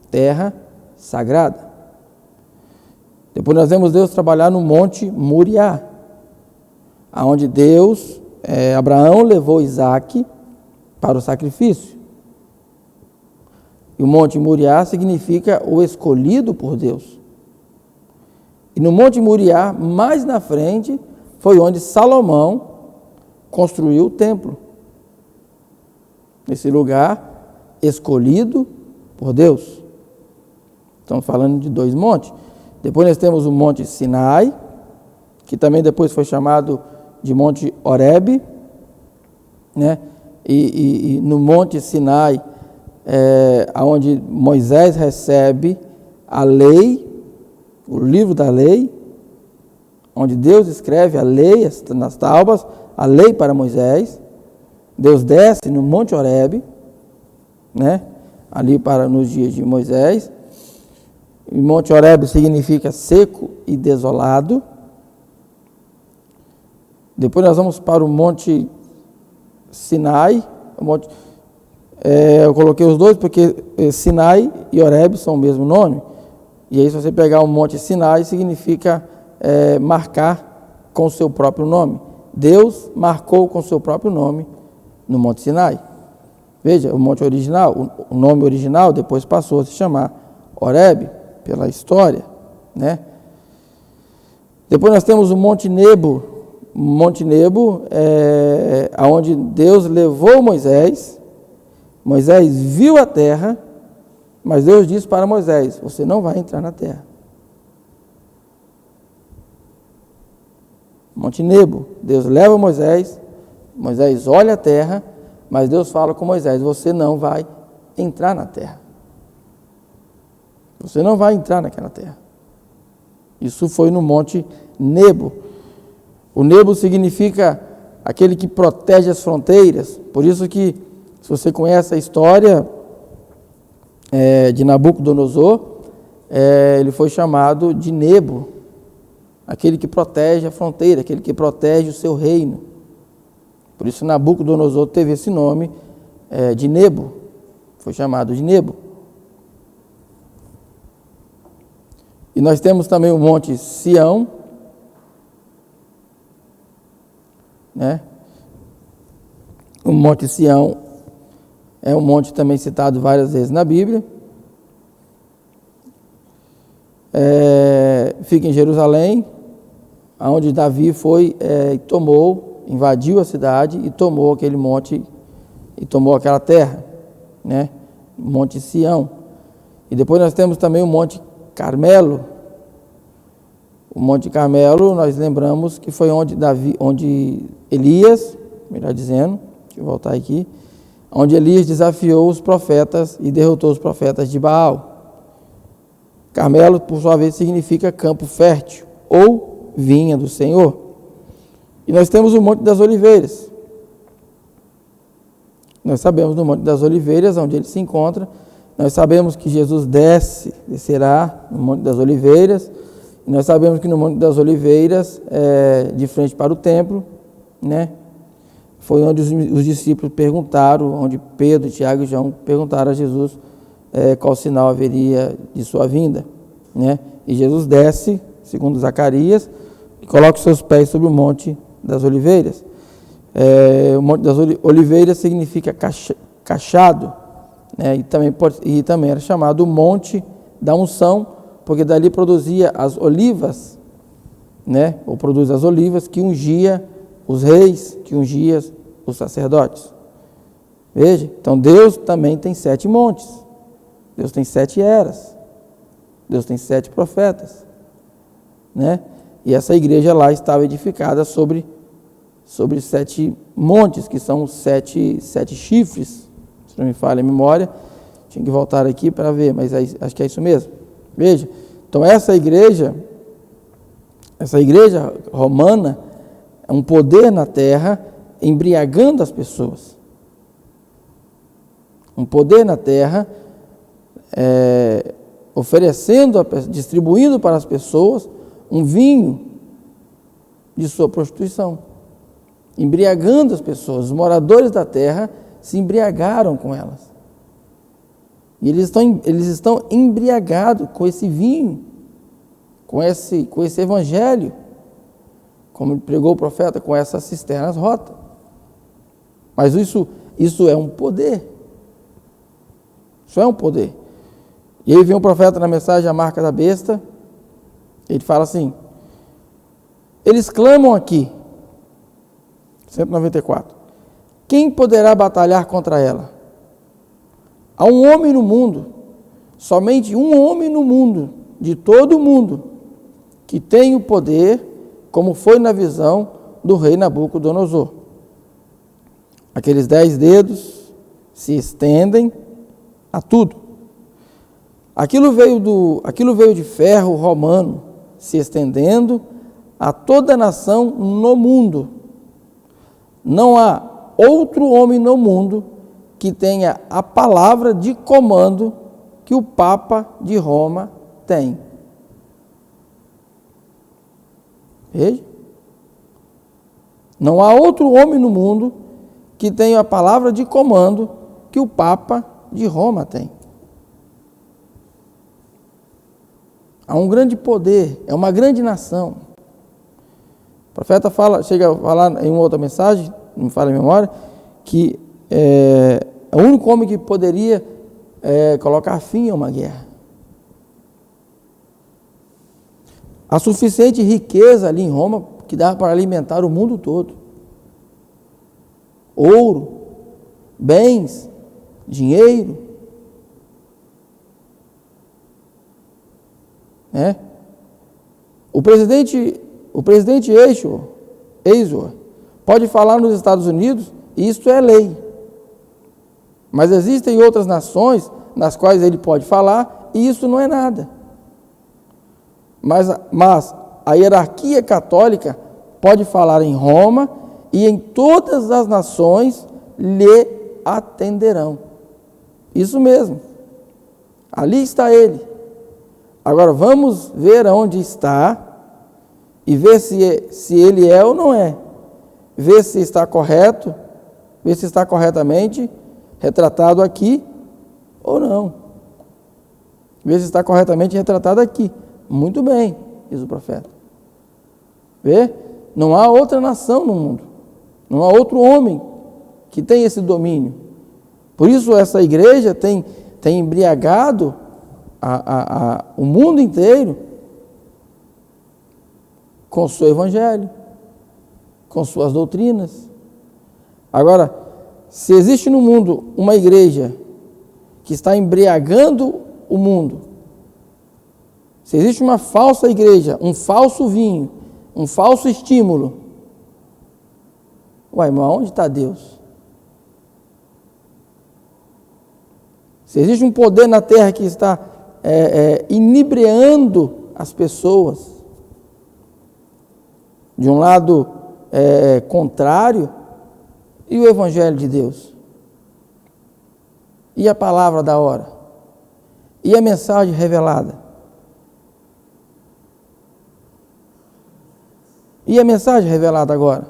Terra sagrada. Depois nós vemos Deus trabalhar no monte Moriá, onde Abraão levou Isaque para o sacrifício. E o monte Moriá significa o escolhido por Deus. E no monte Moriá, mais na frente, foi onde Salomão construiu o templo. Esse lugar escolhido por Deus. Estamos falando de 2 montes. Depois nós temos o monte Sinai, que também depois foi chamado de monte Horebe, né? E no monte Sinai, onde Moisés recebe a lei, o livro da lei, onde Deus escreve a lei nas tábuas, a lei para Moisés. Deus desce no monte Horebe, né? Ali nos dias de Moisés. E monte Horebe significa seco e desolado. Depois nós vamos para o monte Sinai. Eu coloquei os dois porque Sinai e Horebe são o mesmo nome. E aí, se você pegar o monte Sinai, significa marcar com o seu próprio nome. Deus marcou com o seu próprio nome no monte Sinai. Veja, o monte original, o nome original depois passou a se chamar Horebe, pela história, né? Depois nós temos o monte Nebo. O monte Nebo é onde Deus levou Moisés. Moisés viu a terra, mas Deus disse para Moisés: você não vai entrar na terra. Monte Nebo, Deus leva Moisés, Moisés olha a terra, mas Deus fala com Moisés: você não vai entrar na terra. Você não vai entrar naquela terra. Isso foi no Monte Nebo. O Nebo significa aquele que protege as fronteiras. Por isso que, se você conhece a história de Nabucodonosor, ele foi chamado de Nebo, aquele que protege a fronteira, aquele que protege o seu reino. Por isso Nabucodonosor teve esse nome de Nebo, foi chamado de Nebo. E nós temos também o Monte Sião, né? O Monte Sião é um monte também citado várias vezes na Bíblia. Fica em Jerusalém, onde Davi foi e invadiu a cidade e tomou aquele monte, e tomou aquela terra, né? Monte Sião. E depois nós temos também o Monte Carmelo. O Monte Carmelo, nós lembramos que foi onde Elias, melhor dizendo, deixa eu voltar aqui, onde Elias desafiou os profetas e derrotou os profetas de Baal. Carmelo, por sua vez, significa campo fértil ou vinha do Senhor. E nós temos o Monte das Oliveiras. Nós sabemos no Monte das Oliveiras, onde ele se encontra. Nós sabemos que Jesus descerá no Monte das Oliveiras. E nós sabemos que no Monte das Oliveiras, de frente para o templo, né, foi onde os discípulos perguntaram, onde Pedro, Tiago e João perguntaram a Jesus qual sinal haveria de sua vinda, né? E Jesus desce, segundo Zacarias, e coloca os seus pés sobre o Monte das Oliveiras. O Monte das Oliveiras significa cachado, né? E também era chamado Monte da Unção, porque dali produzia as olivas, né? Ou produz as olivas que ungia os reis, que ungia os sacerdotes. Veja, então Deus também tem 7 montes, Deus tem 7 eras, Deus tem 7 profetas, né? E essa igreja lá estava edificada sobre 7 montes, que são 7 chifres, se não me falha a memória. Tinha que voltar aqui para ver, mas acho que é isso mesmo. Veja, então essa igreja romana é um poder na terra embriagando as pessoas. Um poder na terra distribuindo para as pessoas um vinho de sua prostituição. Embriagando as pessoas. Os moradores da terra se embriagaram com elas. E eles estão embriagados com esse vinho, com esse evangelho, como pregou o profeta, com essas cisternas rotas. Mas isso é um poder. Isso é um poder. E aí vem o profeta na mensagem A Marca da Besta, ele fala assim: eles clamam aqui, 194, quem poderá batalhar contra ela? Há um homem no mundo, somente um homem no mundo, de todo o mundo, que tem o poder, como foi na visão do rei Nabucodonosor. Aqueles 10 dedos se estendem a tudo. Aquilo veio de ferro romano, se estendendo a toda nação no mundo. Não há outro homem no mundo que tenha a palavra de comando que o Papa de Roma tem. Veja. Não há outro homem no mundo que tenha a palavra de comando que o Papa de Roma tem. Há um grande poder, é uma grande nação. O profeta chega a falar em uma outra mensagem, não me falha a memória, que é o único homem que poderia colocar fim a uma guerra. Há suficiente riqueza ali em Roma que dava para alimentar o mundo todo. Ouro, bens, dinheiro. O presidente Eisenhower pode falar nos Estados Unidos e isso é lei. Mas existem outras nações nas quais ele pode falar e isso não é nada. Mas a hierarquia católica pode falar em Roma e em todas as nações lhe atenderão. Isso mesmo. Ali está ele. Agora vamos ver aonde está e ver se ele é ou não é. Ver se está correto, ver se está corretamente retratado aqui ou não. Ver se está corretamente retratado aqui. Muito bem, diz o profeta. Vê? Não há outra nação no mundo. Não há outro homem que tem esse domínio. Por isso essa igreja tem embriagado o mundo inteiro com o seu evangelho, com suas doutrinas. Agora, se existe no mundo uma igreja que está embriagando o mundo, se existe uma falsa igreja, um falso vinho, um falso estímulo, uai, mas onde está Deus? Se existe um poder na terra que está inebriando as pessoas, de um lado contrário, e o Evangelho de Deus? E a palavra da hora? E a mensagem revelada? E a mensagem revelada agora?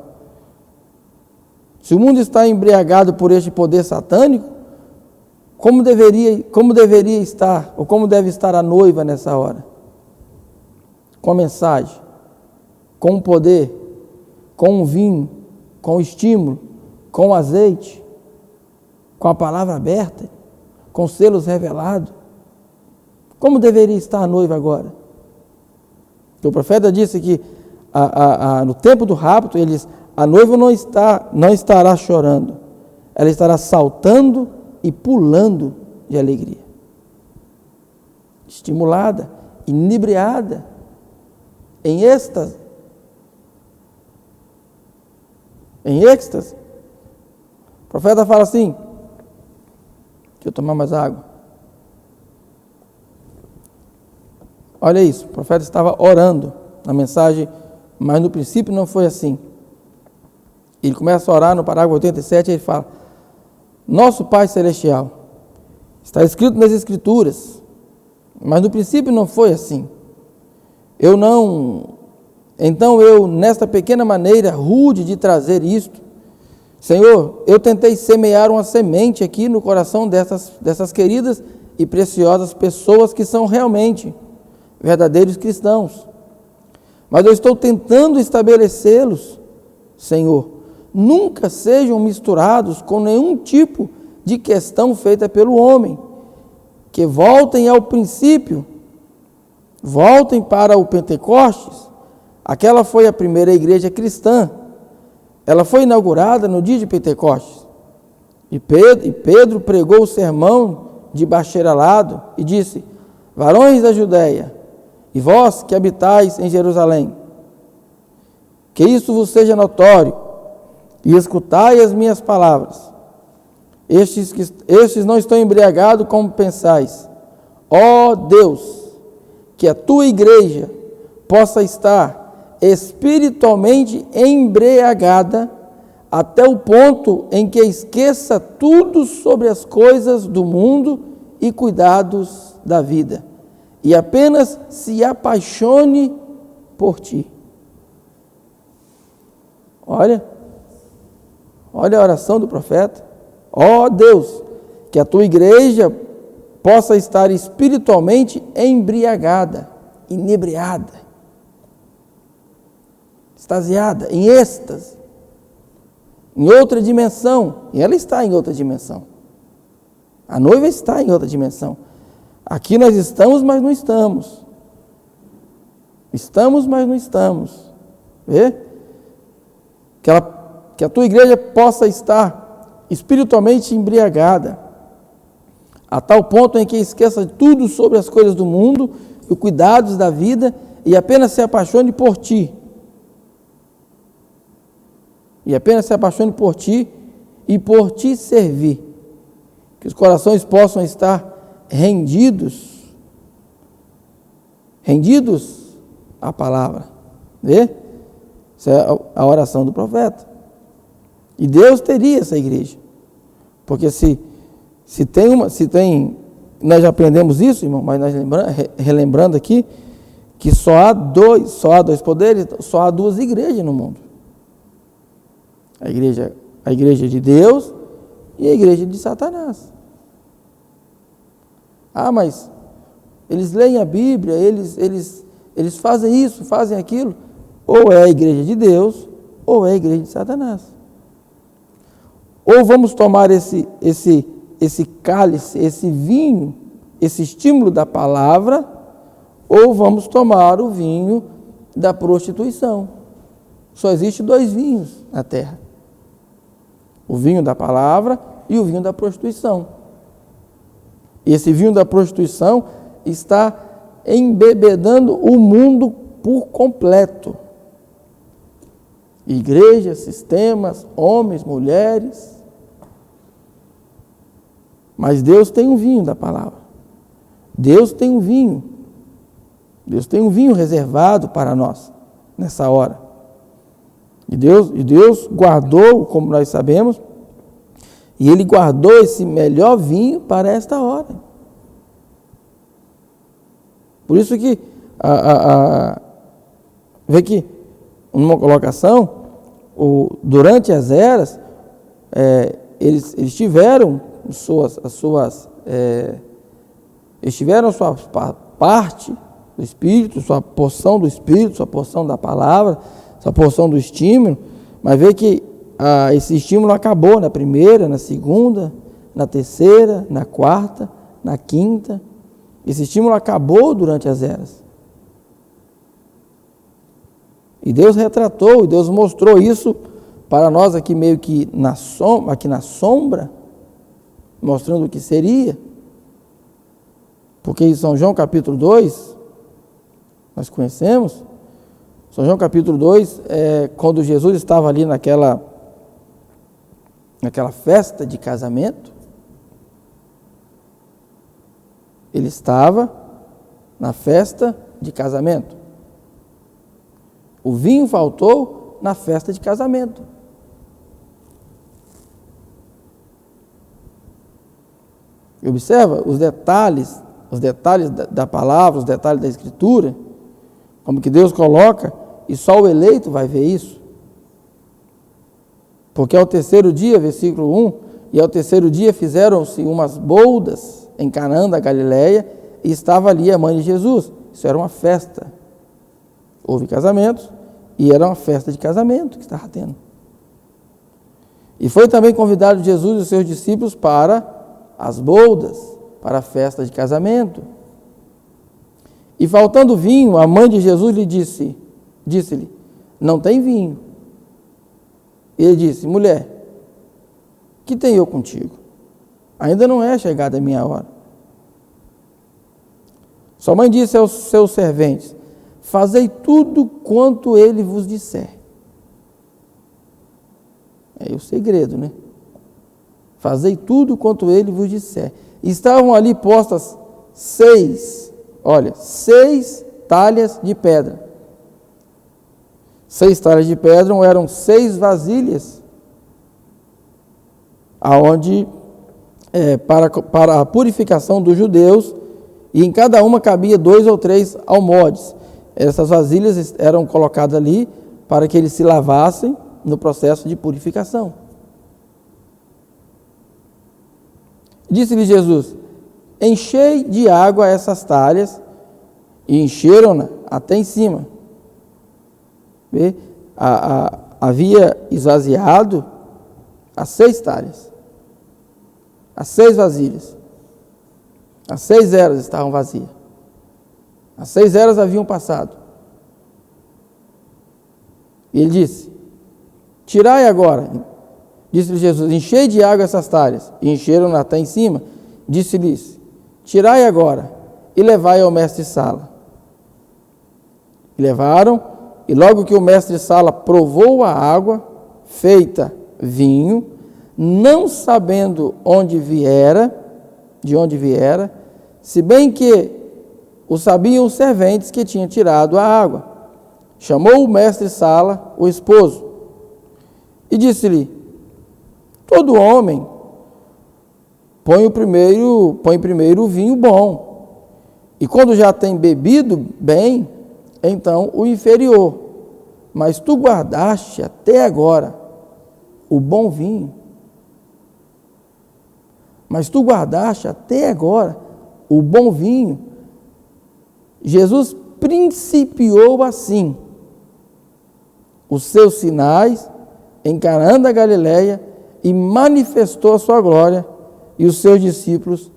Se o mundo está embriagado por este poder satânico, como deveria estar, ou como deve estar a noiva nessa hora? Com a mensagem, com o poder, com o vinho, com o estímulo, com o azeite, com a palavra aberta, com selos revelados. Como deveria estar a noiva agora? Porque o profeta disse que no tempo do rapto, ele diz, a noiva não estará chorando, ela estará saltando e pulando de alegria. Estimulada, inebriada, em êxtase. Em êxtase. O profeta fala assim, deixa eu tomar mais água. Olha isso, o profeta estava orando na mensagem, mas no princípio não foi assim. Ele começa a orar no parágrafo 87, ele fala, nosso Pai Celestial, está escrito nas Escrituras, mas no princípio não foi assim. Então eu, nesta pequena maneira rude de trazer isto, Senhor, eu tentei semear uma semente aqui no coração dessas queridas e preciosas pessoas que são realmente verdadeiros cristãos. Mas eu estou tentando estabelecê-los, Senhor, nunca sejam misturados com nenhum tipo de questão feita pelo homem, que voltem ao princípio, voltem para o Pentecostes. Aquela foi a primeira igreja cristã, ela foi inaugurada no dia de Pentecostes, e Pedro pregou o sermão de bacharelado e disse, varões da Judéia, e vós que habitais em Jerusalém, que isso vos seja notório, e escutai as minhas palavras. Estes não estão embriagados como pensais. Ó Deus, que a tua igreja possa estar espiritualmente embriagada até o ponto em que esqueça tudo sobre as coisas do mundo e cuidados da vida, e apenas se apaixone por ti. Olha a oração do profeta. Ó Deus, que a tua igreja possa estar espiritualmente embriagada, inebriada, extasiada, em êxtase, em outra dimensão. E ela está em outra dimensão. A noiva está em outra dimensão. Aqui nós estamos, mas não estamos. Estamos, mas não estamos. Vê? Que a tua igreja possa estar espiritualmente embriagada, a tal ponto em que esqueça tudo sobre as coisas do mundo, os cuidados da vida, e apenas se apaixone por ti. E apenas se apaixone por ti e por ti servir. Que os corações possam estar rendidos rendidos à palavra. Vê? Isso é a oração do profeta. E Deus teria essa igreja. Porque se tem, nós já aprendemos isso, irmão, mas nós relembrando aqui, que só há dois poderes, só há duas igrejas no mundo. A igreja de Deus e a igreja de Satanás. Ah, mas eles leem a Bíblia, eles fazem isso, fazem aquilo. Ou é a igreja de Deus, ou é a igreja de Satanás. Ou vamos tomar esse cálice, esse vinho, esse estímulo da palavra, ou vamos tomar o vinho da prostituição. Só existe dois vinhos na terra: o vinho da palavra e o vinho da prostituição. E esse vinho da prostituição está embebedando o mundo por completo. Igrejas, sistemas, homens, mulheres. Mas Deus tem um vinho da palavra. Deus tem um vinho. Deus tem um vinho reservado para nós nessa hora. E Deus guardou, como nós sabemos, e Ele guardou esse melhor vinho para esta hora. Por isso que, vê que, numa colocação, durante as eras, eles tiveram eles tiveram a sua parte do Espírito, sua porção do Espírito, sua porção da palavra, sua porção do estímulo, mas vê que esse estímulo acabou na primeira, na segunda, na terceira, na quarta, na quinta. Esse estímulo acabou durante as eras. E Deus retratou, e Deus mostrou isso para nós aqui meio que na sombra, mostrando o que seria. Porque em São João capítulo 2, nós conhecemos, São João capítulo 2, quando Jesus estava ali naquela festa de casamento, ele estava na festa de casamento. O vinho faltou na festa de casamento. E observa os detalhes da palavra, os detalhes da Escritura, como que Deus coloca, e só o eleito vai ver isso. Porque ao terceiro dia, versículo 1, e ao terceiro dia fizeram-se umas boldas em Canaã da Galileia, e estava ali a mãe de Jesus. Isso era uma festa. Houve casamentos, e era uma festa de casamento que estava tendo. E foi também convidado Jesus e os seus discípulos para as boldas, para a festa de casamento. E faltando vinho, a mãe de Jesus lhe disse-lhe, não tem vinho. Ele disse, mulher, que tenho eu contigo? Ainda não é chegada a minha hora. Sua mãe disse aos seus serventes, fazei tudo quanto ele vos disser. É o segredo, né? Fazei tudo quanto ele vos disser. Estavam ali postas 6 talhas de pedra. 6 talhas de pedra eram 6 vasilhas, aonde para a purificação dos judeus, e em cada uma cabia 2 ou 3 almodes. Essas vasilhas eram colocadas ali para que eles se lavassem no processo de purificação. Disse-lhe Jesus, enchei de água essas talhas, e encheram-na até em cima. Vê? Havia esvaziado as 6 talhas, as 6 vasilhas. As 6 eras estavam vazias. As 6 eras haviam passado. E ele disse, tirai agora. Disse-lhe Jesus, enchei de água essas talhas. E encheram-na até em cima. Disse-lhes, tirai agora e levai ao mestre-sala. E levaram, e logo que o mestre-sala provou a água, feita vinho, não sabendo de onde viera, se bem que o sabiam os serventes que tinham tirado a água. Chamou o mestre-sala, o esposo, e disse-lhe: todo homem põe primeiro o vinho bom, e quando já tem bebido bem, então o inferior. Mas tu guardaste até agora o bom vinho. Mas tu guardaste até agora o bom vinho. Jesus principiou assim os seus sinais em Canaã da Galileia e manifestou a sua glória, e os seus discípulos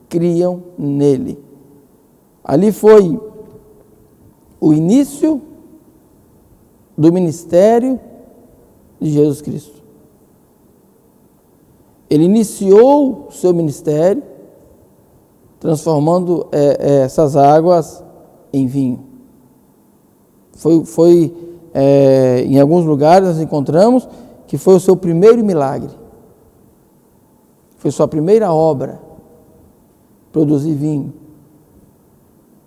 criam nele. Ali foi o início do ministério de Jesus Cristo. Ele iniciou o seu ministério transformando essas águas em vinho. Em alguns lugares nós encontramos que foi o seu primeiro milagre. Foi sua primeira obra, produzir vinho.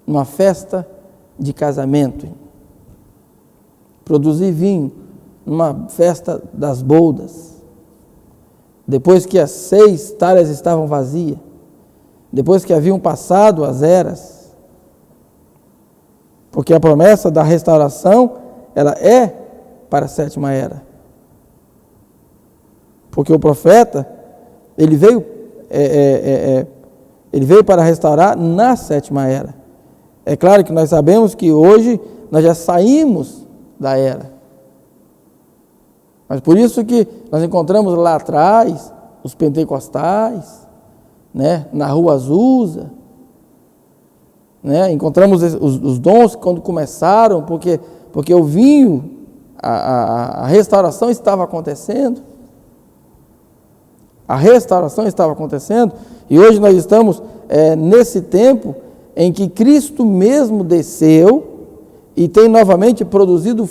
Numa festa de casamento. Produzir vinho numa festa das bodas. Depois que as 6 talhas estavam vazias. Depois que haviam passado as eras. Porque a promessa da restauração, ela é para a 7ª era. Porque o profeta, ele veio para restaurar na 7ª era. É claro que nós sabemos que hoje nós já saímos da era. Mas por isso que nós encontramos lá atrás os pentecostais, né, na rua Azusa, né, encontramos os dons quando começaram, porque o vinho, a restauração estava acontecendo. A restauração estava acontecendo, e hoje nós estamos nesse tempo em que Cristo mesmo desceu e tem novamente produzido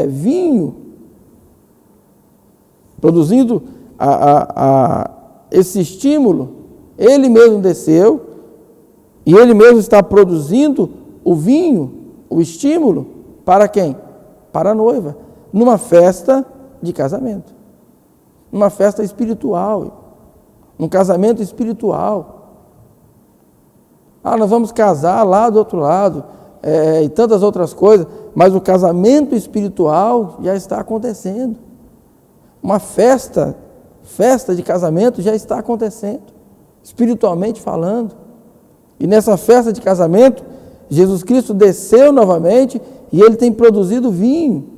vinho, produzindo esse estímulo. Ele mesmo desceu e ele mesmo está produzindo o vinho, o estímulo, para quem? Para a noiva, numa festa de casamento, numa festa espiritual, um casamento espiritual. Nós vamos casar lá do outro lado, e tantas outras coisas, mas o casamento espiritual já está acontecendo. Uma festa de casamento já está acontecendo, espiritualmente falando. E nessa festa de casamento, Jesus Cristo desceu novamente e ele tem produzido vinho,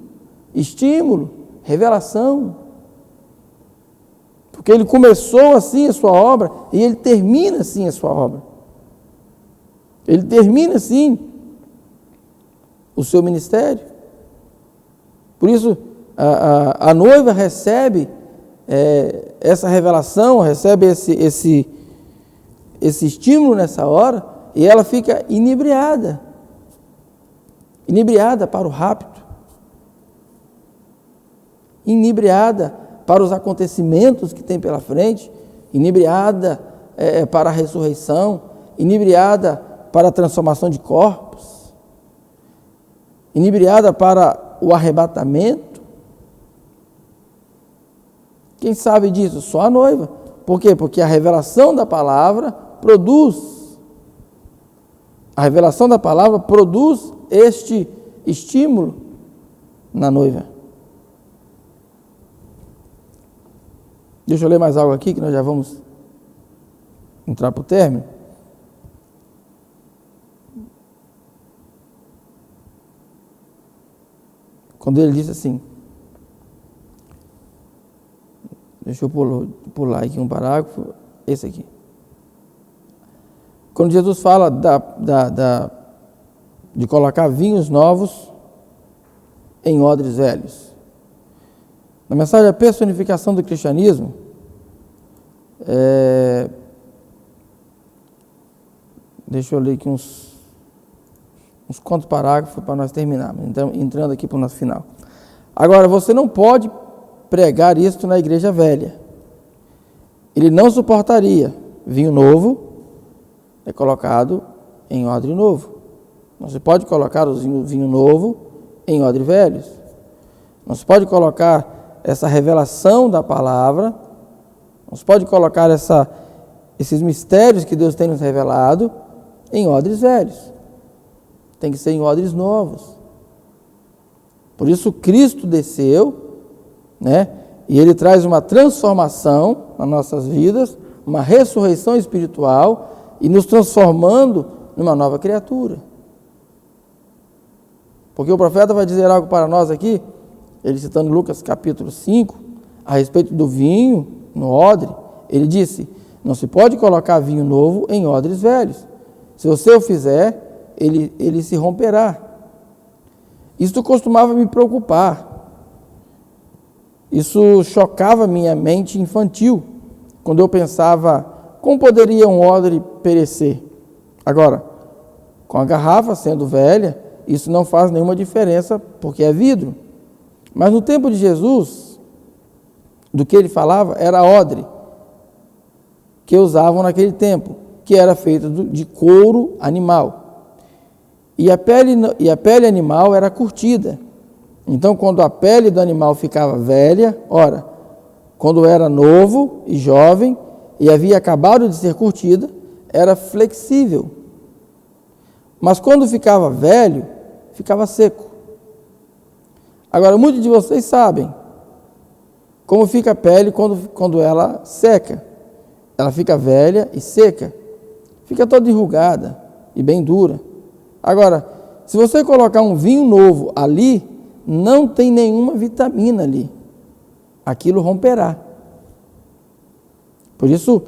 estímulo, revelação. Porque ele começou assim a sua obra e ele termina assim a sua obra. Ele termina assim o seu ministério. Por isso, a noiva recebe essa revelação, recebe esse estímulo nessa hora, e ela fica inebriada para o rapto, inebriada para os acontecimentos que tem pela frente, inebriada para a ressurreição, inebriada para a transformação de corpos, inebriada para o arrebatamento. Quem sabe disso? Só a noiva. Por quê? Porque a revelação da palavra produz. A revelação da palavra produz este estímulo na noiva. Deixa eu ler mais algo aqui, que nós já vamos entrar para o término. Quando ele diz assim, deixa eu pular aqui um parágrafo, esse aqui. Quando Jesus fala de colocar vinhos novos em odres velhos. Na mensagem A Personificação do Cristianismo, deixa eu ler aqui uns quantos parágrafos para nós terminarmos, então, entrando aqui para o nosso final. Agora, você não pode pregar isto na igreja velha. Ele não suportaria. Vinho novo é colocado em odre novo. Não se pode colocar o vinho novo em odres velhos. Não se pode colocar essa revelação da palavra, não se pode colocar esses mistérios que Deus tem nos revelado em odres velhos. Tem que ser em odres novos. Por isso Cristo desceu, né? E Ele traz uma transformação nas nossas vidas, uma ressurreição espiritual e nos transformando numa nova criatura. Porque o profeta vai dizer algo para nós aqui, ele citando Lucas capítulo 5, a respeito do vinho no odre, ele disse, não se pode colocar vinho novo em odres velhos. Se você o fizer, ele se romperá. Isso costumava me preocupar. Isso chocava minha mente infantil, quando eu pensava, como poderia um odre perecer? Agora, com a garrafa sendo velha, isso não faz nenhuma diferença, porque é vidro. Mas no tempo de Jesus, do que ele falava era odre, que usavam naquele tempo, que era feito de couro animal. E a pele animal era curtida. Então, quando a pele do animal ficava velha, ora, quando era novo e jovem, e havia acabado de ser curtida, era flexível. Mas quando ficava velho, ficava seco. Agora, muitos de vocês sabem como fica a pele quando ela seca. Ela fica velha e seca. Fica toda enrugada e bem dura. Agora, se você colocar um vinho novo ali, não tem nenhuma vitamina ali. Aquilo romperá. Por isso,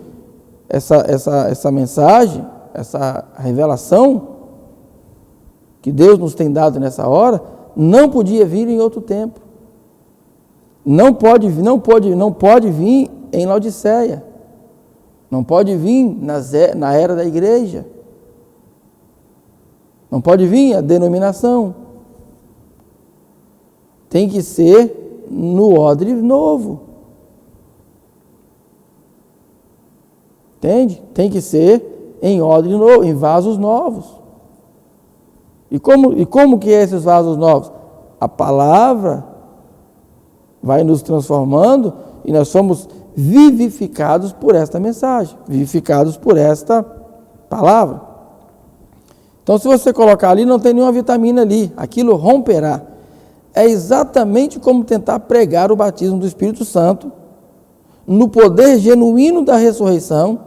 essa mensagem, essa revelação que Deus nos tem dado nessa hora, não podia vir em outro tempo. Não pode vir em Laodiceia. Não pode vir na era da igreja. Não pode vir a denominação. Tem que ser no odre novo. Entende? Tem que ser em odre novo, em vasos novos. E como que é esses vasos novos? A palavra vai nos transformando e nós somos vivificados por esta mensagem, vivificados por esta palavra. Então, se você colocar ali, não tem nenhuma vitamina ali, aquilo romperá. É exatamente como tentar pregar o batismo do Espírito Santo, no poder genuíno da ressurreição,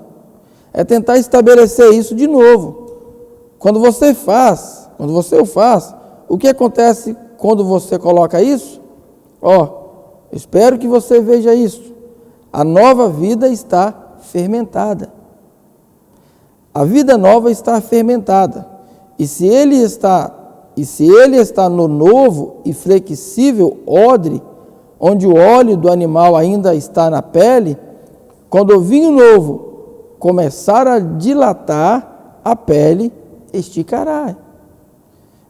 é tentar estabelecer isso de novo. Quando você o faz, o que acontece quando você coloca isso? Espero que você veja isso. A nova vida está fermentada. A vida nova está fermentada. E se ele está no novo e flexível odre, onde o óleo do animal ainda está na pele, quando o vinho novo começar a dilatar, a pele esticará.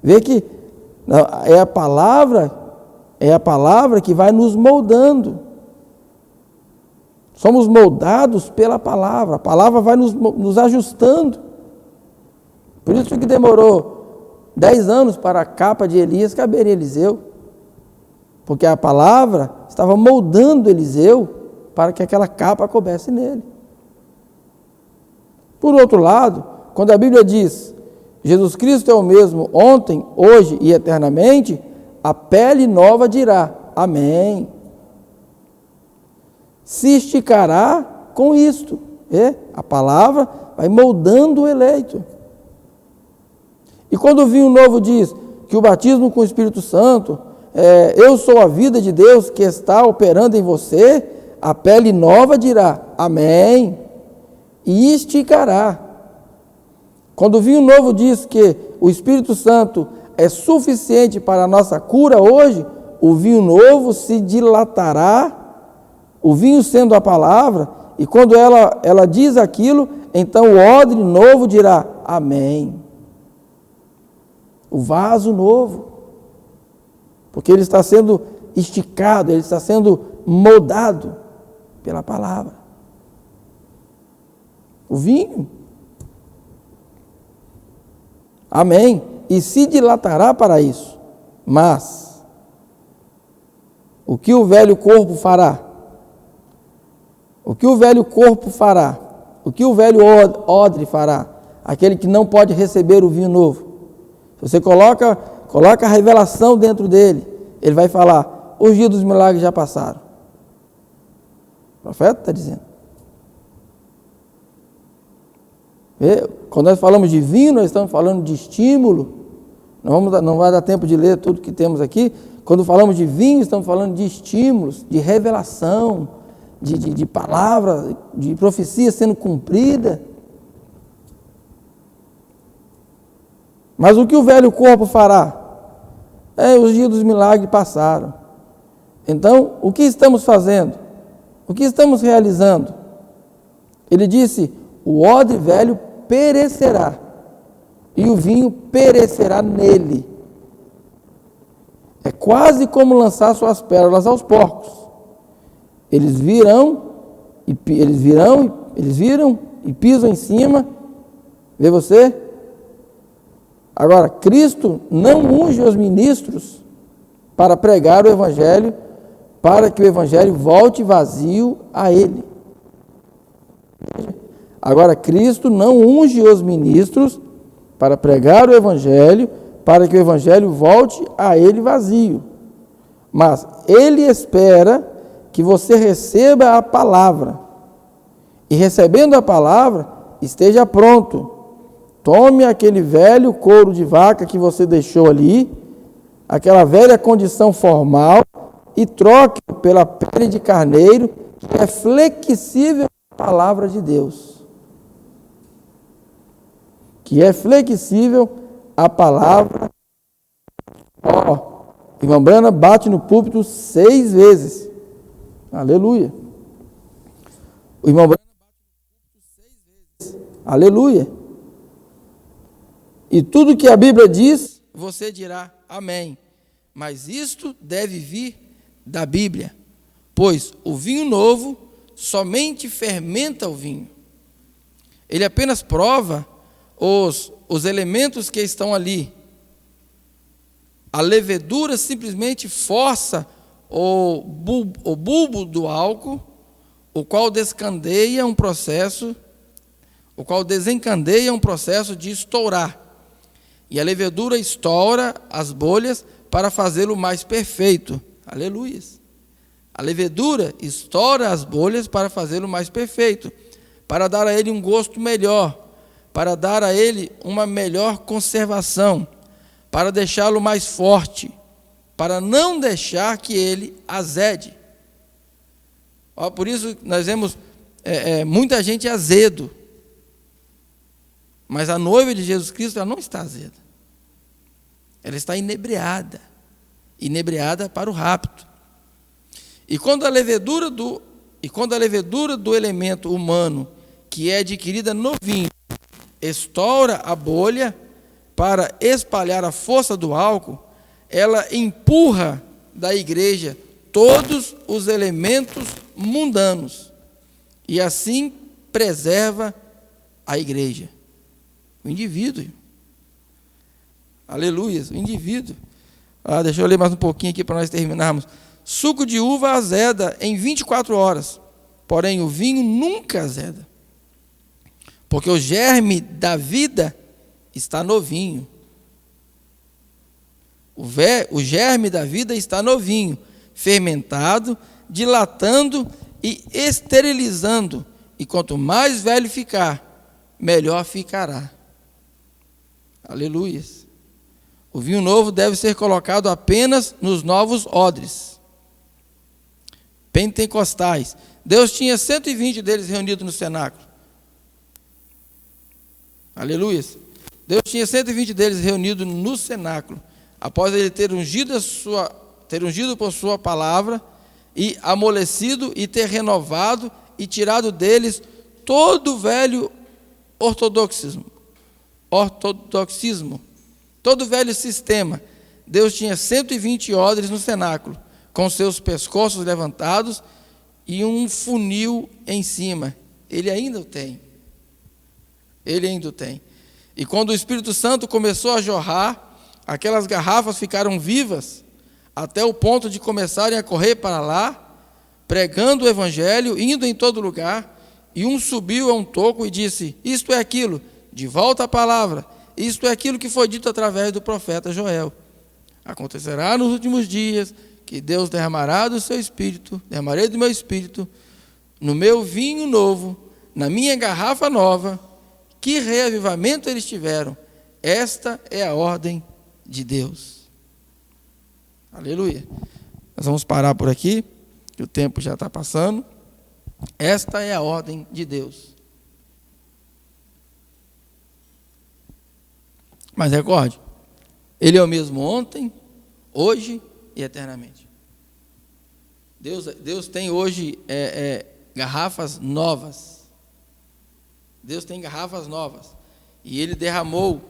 Vê que é a palavra que vai nos moldando. Somos moldados pela palavra. A palavra vai nos ajustando. Por isso que demorou 10 anos para a capa de Elias caber em Eliseu. Porque a palavra estava moldando Eliseu para que aquela capa coubesse nele. Por outro lado, quando a Bíblia diz Jesus Cristo é o mesmo ontem, hoje e eternamente, a pele nova dirá, amém. Se esticará com isto. A palavra vai moldando o eleito. E quando o vinho novo diz que o batismo com o Espírito Santo, eu sou a vida de Deus que está operando em você, a pele nova dirá, amém. E esticará. Quando o vinho novo diz que o Espírito Santo é suficiente para a nossa cura hoje, o vinho novo se dilatará, o vinho sendo a palavra, e quando ela diz aquilo, então o odre novo dirá, amém. O vaso novo, porque ele está sendo esticado, ele está sendo moldado pela palavra. O vinho. Amém. e se dilatará para isso. Mas o que o velho corpo fará? O que o velho corpo fará? O que o velho odre fará? Aquele que não pode receber o vinho novo. Se você coloca a revelação dentro dele, ele vai falar: os dias dos milagres já passaram. O profeta está dizendo. Quando nós falamos de vinho, nós estamos falando de estímulo. Não vai dar tempo de ler tudo que temos aqui. Quando falamos de vinho, estamos falando de estímulos, de revelação, de palavra, de profecia sendo cumprida. Mas o que o velho corpo fará? Os dias dos milagres passaram. Então, o que estamos fazendo? O que estamos realizando? Ele disse: o odre velho perecerá, e o vinho perecerá nele. É quase como lançar suas pérolas aos porcos. Eles viram e pisam em cima. Vê você? Agora, Cristo não unge os ministros para pregar o Evangelho, para que o Evangelho volte vazio a ele. Agora, Cristo não unge os ministros para pregar o Evangelho, para que o Evangelho volte a ele vazio. Mas ele espera que você receba a palavra. E recebendo a palavra, esteja pronto. Tome aquele velho couro de vaca que você deixou ali, aquela velha condição formal, e troque pela pele de carneiro, que é flexível à palavra de Deus. Que é flexível à palavra. Irmã Brana bate no púlpito 6 vezes. Aleluia. O irmão Brana bate no púlpito 6 vezes. Aleluia. E tudo que a Bíblia diz, você dirá amém. Mas isto deve vir da Bíblia, pois o vinho novo somente fermenta o vinho. Ele apenas prova os elementos que estão ali. A levedura simplesmente força o bulbo do álcool, o qual desencadeia um processo de estourar. E a levedura estoura as bolhas para fazê-lo mais perfeito. Aleluia. A levedura estoura as bolhas para fazê-lo mais perfeito, para dar a ele um gosto melhor, para dar a ele uma melhor conservação, para deixá-lo mais forte, para não deixar que ele azede. Por isso nós vemos muita gente azedo, mas a noiva de Jesus Cristo, ela não está azeda. Ela está inebriada para o rapto. E quando a levedura do elemento humano, que é adquirida no vinho, estoura a bolha para espalhar a força do álcool, ela empurra da igreja todos os elementos mundanos e assim preserva a igreja, o indivíduo. Aleluia, o indivíduo. Deixa eu ler mais um pouquinho aqui para nós terminarmos. Suco de uva azeda em 24 horas, porém o vinho nunca azeda, porque o germe da vida está no vinho. O germe da vida está no vinho, fermentado, dilatando e esterilizando. E quanto mais velho ficar, melhor ficará. Aleluia. O vinho novo deve ser colocado apenas nos novos odres pentecostais. Deus tinha 120 deles reunidos no cenáculo. Aleluia. Deus tinha 120 deles reunidos no cenáculo, após ele ter ungido por sua palavra, e amolecido, e ter renovado, e tirado deles todo o velho ortodoxismo, todo o velho sistema. Deus tinha 120 odres no cenáculo, com seus pescoços levantados, e um funil em cima. Ele ainda o tem. E quando o Espírito Santo começou a jorrar, aquelas garrafas ficaram vivas até o ponto de começarem a correr para lá, pregando o evangelho, indo em todo lugar, e um subiu a um toco e disse: isto é aquilo, de volta à palavra, isto é aquilo que foi dito através do profeta Joel. Acontecerá nos últimos dias que Deus derramará do seu espírito, derramarei do meu espírito, no meu vinho novo, na minha garrafa nova. Que reavivamento eles tiveram. Esta é a ordem de Deus. Aleluia. Nós vamos parar por aqui, que o tempo já está passando. Esta é a ordem de Deus. Mas recorde, Ele é o mesmo ontem, hoje e eternamente. Deus tem hoje garrafas novas. Deus tem garrafas novas. E Ele derramou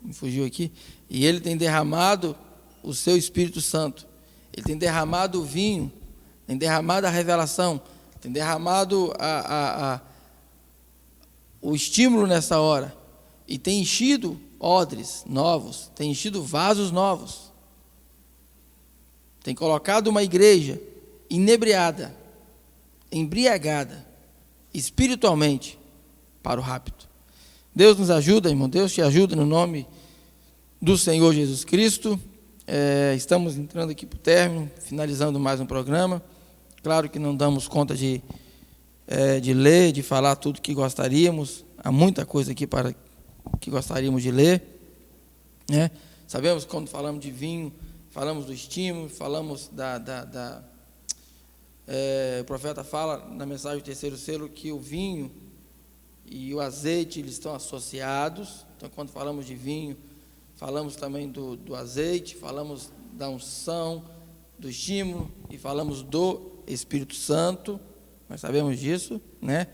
me fugiu aqui. E Ele tem derramado o seu Espírito Santo. Ele tem derramado o vinho, tem derramado a revelação, tem derramado o estímulo nessa hora. E tem enchido odres novos, tem enchido vasos novos. Tem colocado uma igreja inebriada, embriagada, espiritualmente, para o rapto. Deus nos ajuda, irmão. Deus te ajuda no nome do Senhor Jesus Cristo. Estamos entrando aqui para o término, finalizando mais um programa. Claro que não damos conta de ler, de falar tudo que gostaríamos. Há muita coisa aqui que gostaríamos de ler, né? Sabemos que quando falamos de vinho, falamos do estímulo, falamos o profeta fala na mensagem do terceiro selo que o vinho e o azeite eles estão associados. Então, quando falamos de vinho, falamos também do azeite, falamos da unção, do estímulo e falamos do Espírito Santo. Nós sabemos disso, né?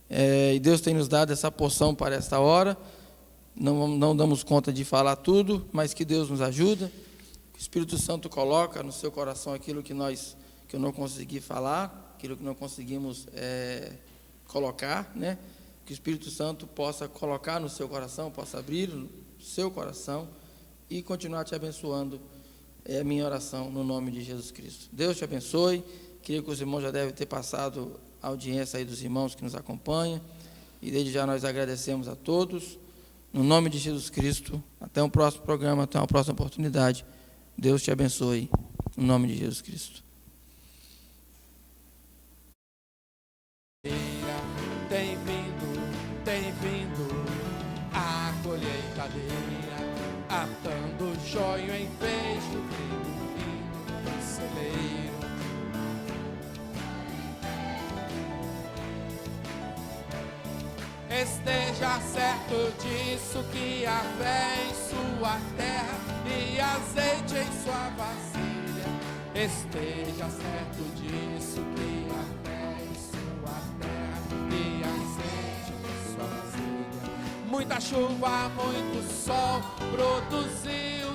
E Deus tem nos dado essa porção para esta hora. Não damos conta de falar tudo, mas que Deus nos ajuda. Que o Espírito Santo coloca no seu coração aquilo que eu não consegui falar, aquilo que não conseguimos colocar, né? Que o Espírito Santo possa colocar no seu coração, possa abrir o seu coração e continuar te abençoando. É a minha oração no nome de Jesus Cristo. Deus te abençoe. Creio que os irmãos já devem ter passado a audiência aí dos irmãos que nos acompanham. E desde já nós agradecemos a todos. No nome de Jesus Cristo. Até um próximo programa, até uma próxima oportunidade. Deus te abençoe. No nome de Jesus Cristo. Tem vindo a colheitadeira, atando joio em vez do trigo do celeiro. Esteja certo disso, que há fé em sua terra e azeite em sua vasilha. Esteja certo disso, que há fé em sua terra e azeite em sua vasilha. Muita chuva, muito sol, produziu